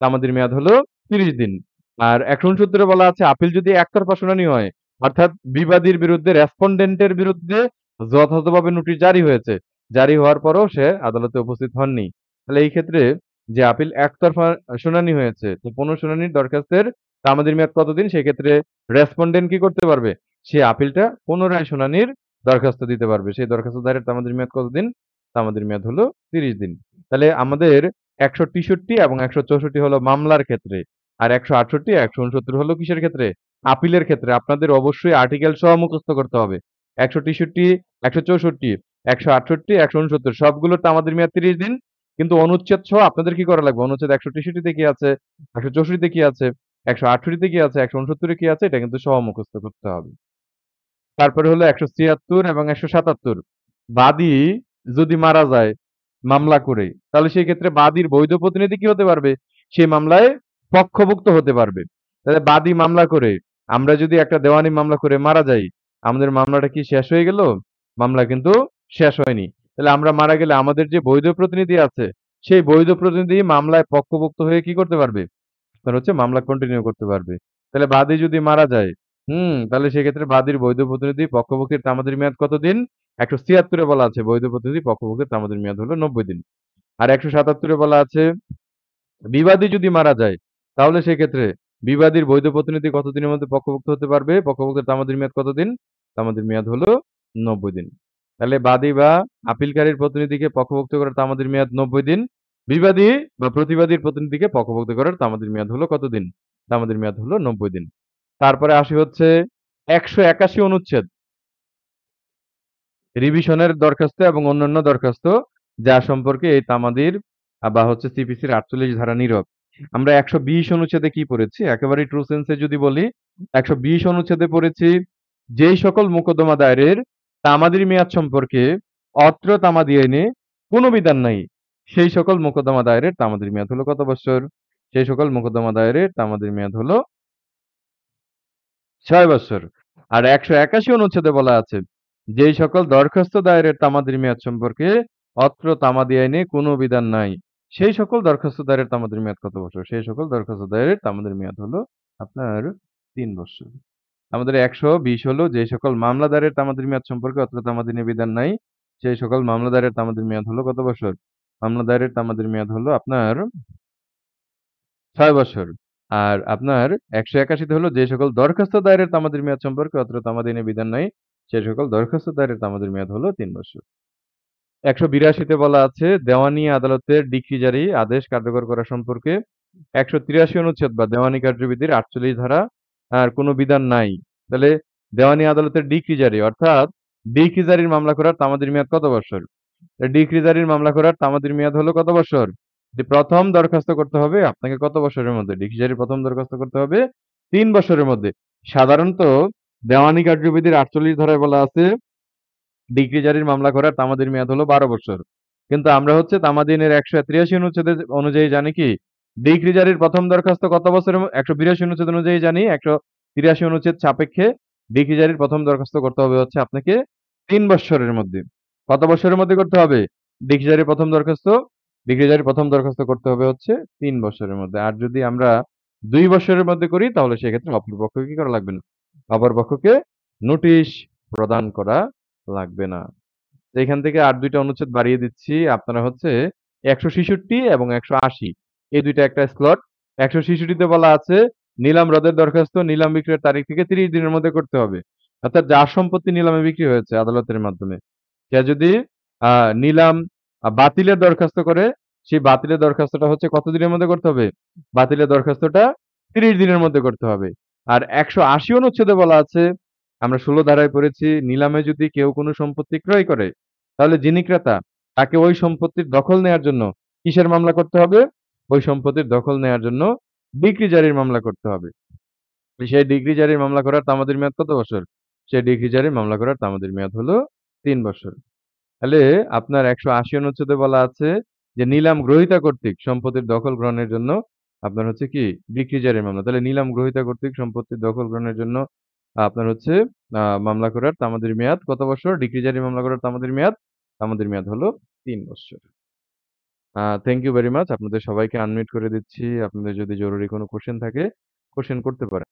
তামাদির মেয়াদ হলো ৩০ দিন। আর ১৬৯ এ বলা আছে আপিল যদি একতরফা শুনানি হয়, অর্থাৎ বিবাদীর বিরুদ্ধে রেসপন্ডেন্টের বিরুদ্ধে যথাযথভাবে নোটিশ জারি হয়েছে। জারি হওয়ার পরেও সে আদালতে উপস্থিত হননি। তাহলে এই ক্ষেত্রে যে আপিল একতরফা শুনানি হয়েছে, তো পুনঃশুনানির দরখাস্তের তামাদির মেয়াদ কতদিন? সেক্ষেত্রে রেসপন্ডেন্ট কি করতে পারবে? সে আপিলটা পুনরায় শুনানির দরখাস্ত দিতে পারবে। সেই দরখাস্ত দায়েরের তামাদির মেয়াদ কতদিন? তামাদির মেয়াদ হলো ৩০ দিন। তাহলে আমাদের ১৬৩ এবং ১৬৪ হলো মামলার ক্ষেত্রে। আর ১৬৮, ১৬৯ হলো কিসের ক্ষেত্রে? আপিলের ক্ষেত্রে। আপনাদের অবশ্যই আর্টিকেল সহ মুখস্থ করতে হবে। ১৬৩, ১৬৪, ১৬৮, ১৬৯ সবগুলোর তামাদির মেয়াদ ৩০ দিন। কিন্তু অনুচ্ছেদ সহ আপনাদের কি করা লাগবে? অনুচ্ছেদ ১৬৩ তে কি আছে? ১৬৪ তে কি আছে? ১৬৮ তে কি আছে? ১৬৯ এ কি আছে? এটা কিন্তু সহ মুখস্থ করতে হবে। তারপরে হলো ১৭৬ এবং ১৭৭। বাদী যদি মারা যায় মামলা করে, তাহলে সেই ক্ষেত্রে বাদীর বৈধ প্রতিনিধি কি হতে পারবে? সেই মামলায় পক্ষভুক্ত হতে পারবে। তাহলে বাদী মামলা করে আমরা যদি একটা দেওয়ানি মামলা করে মারা যাই, আমাদের মামলাটা কি শেষ হয়ে গেল? মামলা কিন্তু শেষ হয়নি। তাহলে আমরা মারা গেলে আমাদের যে বৈধ প্রতিনিধি আছে, সেই বৈধ প্রতিনিধি মামলায় পক্ষভুক্ত হয়ে কি করতে পারবে? আপনার হচ্ছে মামলা কন্টিনিউ করতে পারবে। তাহলে বাদী যদি মারা যায়, তাহলে সেক্ষেত্রে বাদীর বৈধ প্রতিনিধি পক্ষভোগের তামাদির মেয়াদ কতদিন? ১৭৬ এ বলা আছে বৈধ প্রতিনিধি পক্ষভোগের তামাদির মেয়াদ হলো ৯০ দিন। আর ১৭৭ এ বলা আছে বিবাদী যদি মারা যায়, তাহলে সেক্ষেত্রে বিবাদীর বৈধ প্রতিনিধি কতদিনের মধ্যে পক্ষভুক্ত হতে পারবে? পক্ষভুক্তের তামাদির মেয়াদ কতদিন? তামাদির মেয়াদ হলো ৯০ দিন। তাহলে বাদী বা আপিলকারীর প্রতিনিধিকে পক্ষভুক্ত করার তামাদির মেয়াদ ৯০ দিন। বিবাদী বা প্রতিবাদীর প্রতিনিধিকে পক্ষভুক্ত করার তামাদির মেয়াদ হলো কতদিন? তামাদির মেয়াদ হলো ৯০ দিন। তারপরে আসি হচ্ছে ১৮১ অনুচ্ছেদ। রিভিশনের দরখাস্ত এবং অন্যান্য দরখাস্ত যা সম্পর্কে এই তামাদির বা হচ্ছে সিপিসির ৪৮ ধারা নীরব। আমরা ১২০ অনুচ্ছেদে কি পড়েছি? একেবারে ট্রু সেন্সে যদি বলি, ১২০ অনুচ্ছেদে পড়েছি, যেই সকল মোকদ্দমা দায়েরের তামাদির মেয়াদ সম্পর্কে অত্র তামাদি আইনে কোনো বিধান নাই, সেই সকল মোকদ্দমা দায়েরের তামাদির মেয়াদ হলো কত বৎসর? সেই সকল মোকদ্দমা দায়েরের তামাদির মেয়াদ হলো ৬ বৎসর। আর ১৮১ অনুচ্ছেদে বলা আছে, যেই সকল দরখাস্ত দায়েরের তামাদির মেয়াদ সম্পর্কে অত্র তামাদি আইনে কোনো বিধান নাই, সেই সকল দরখাস্ত দায়েরের তামাদির মেয়াদ কত বছর? সেই সকল দরখাস্ত দায়েরের তামাদির মেয়াদ হলো আপনার ৩ বৎসর। আমাদের ১২০ হলো যে সকল মামলা দায়েরের তামাদির মেয়াদ সম্পর্কে অত্র তামাদিনে বিধান নাই, সেই সকল মামলা দায়েরের তামাদির মেয়াদ হলো কত বছর? মামলা দায়েরের তামাদির মেয়াদ হলো আপনার ৬ বছর। আর আপনার ১৮১ তে হলো যে সকল দরখাস্ত দায়েরের তামাদির মেয়াদ সম্পর্কে অত্র তামাদি আইনে বিধান নাই, সে সকল দরখাস্ত দায়েরের তামাদির মেয়াদ হলো ৩ বছর। ১৮২ তে বলা আছে দেওয়ানি আদালতের ডিক্রি জারি আদেশ কার্যকর করা সম্পর্কে ১৮৩ অনুচ্ছেদ বা দেওয়ানি কার্যবিধির ৪৮ ধারা আর কোনো বিধান নাই। তাহলে দেওয়ানি আদালতের ডিক্রি জারি অর্থাৎ ডিক্রি জারির মামলা করার তামাদির মেয়াদ কত বৎসর? ডিক্রি জারির মামলা করার তামাদির মেয়াদ হলো কত বৎসর? যে ১ম দরখাস্ত করতে হবে আপনাকে কত বছরের মধ্যে? ডিক্রি জারির ১ম দরখাস্ত করতে হবে ৩ বছরের মধ্যে। সাধারণত দেওয়ানি কার্যবিধির ৪৮ ধারায় বলা আছে ডিক্রি জারির মামলা করার তামাদির মেয়াদ হলো ১২ বছর। কিন্তু আমরা হচ্ছে তামাদি আইনের ১৮৩ অনুচ্ছেদের অনুযায়ী জানি কি? ডিক্রি জারির ১ম দরখাস্ত কত বছরের ১৮২ অনুচ্ছেদ অনুযায়ী জানি ১৮৩ অনুচ্ছেদ সাপেক্ষে ডিক্রি জারির ১ম দরখাস্ত করতে হবে হচ্ছে আপনাকে ৩ বৎসরের মধ্যে। কত বৎসরের মধ্যে করতে হবে? ডিক্রি জারির ১ম দরখাস্ত ডিক্রি জারির ১ম দরখাস্ত করতে হবে হচ্ছে ৩ বৎসরের মধ্যে। আর যদি আমরা ২ বৎসরের মধ্যে করি তাহলে সেক্ষেত্রে অপর পক্ষকে কি করা লাগবে না? অপর পক্ষকে নোটিশ প্রদান করা লাগবে না। তো এখান থেকে আর ২ টা অনুচ্ছেদ বাড়িয়ে দিচ্ছি। আপনারা হচ্ছে ১৬৬ এবং ১৮০ এই ২ টা একটা স্লট। ১৬৬ তে বলা আছে নিলাম রদের দরখাস্ত নিলাম বিক্রয়ের তারিখ থেকে ৩০ দিনের মধ্যে করতে হবে। অর্থাৎ যার সম্পত্তি নিলামে বিক্রি হয়েছে আদালতের মাধ্যমে। সে যদি আ নিলাম বাতিলের দরখাস্ত করে, সেই বাতিলের দরখাস্তটা হচ্ছে কত দিনের মধ্যে করতে হবে? বাতিলের দরখাস্তটা ৩০ দিনের মধ্যে করতে হবে। আর ১৮০ অনুচ্ছেদে বলা আছে, আমরা ১৬ ধারায় পড়েছি, নিলামে যদি কেউ কোনো সম্পত্তি ক্রয় করে, তাহলে যিনি ক্রেতা তাকে ওই সম্পত্তির দখল নেয়ার জন্য কিসের মামলা করতে হবে? ওই সম্পত্তির দখল নেয়ার জন্য ডিক্রি জারির মামলা করতে হবে। সেই ডিক্রি জারির মামলা করার তামাদির মেয়াদ কত বছর? সেই ডিক্রি জারির মামলা করার তামাদির মেয়াদ হলো ৩ বছর। তাহলে আপনার ১৮০ অনুচ্ছেদে বলা আছে যে নিলাম গ্রহীতা কর্তৃক সম্পত্তির দখল গ্রহণের জন্য আপনার হচ্ছে কি ডিক্রি জারির মামলা। তাহলে নিলাম গ্রহীতা কর্তৃক সম্পত্তির দখল গ্রহণের জন্য আপনার হচ্ছে মামলা করার তামাদির মেয়াদ কত বছর? ডিক্রি জারি মামলা করার তামাদির মেয়াদ? তামাদির মেয়াদ হলো ৩ বৎসর। Thank you very much. আপনাদের সবাইকে আনমিউট করে দিচ্ছি। আপনাদের যদি জরুরি কোনো কোয়েশ্চেন থাকে, কোয়েশ্চেন করতে পারেন।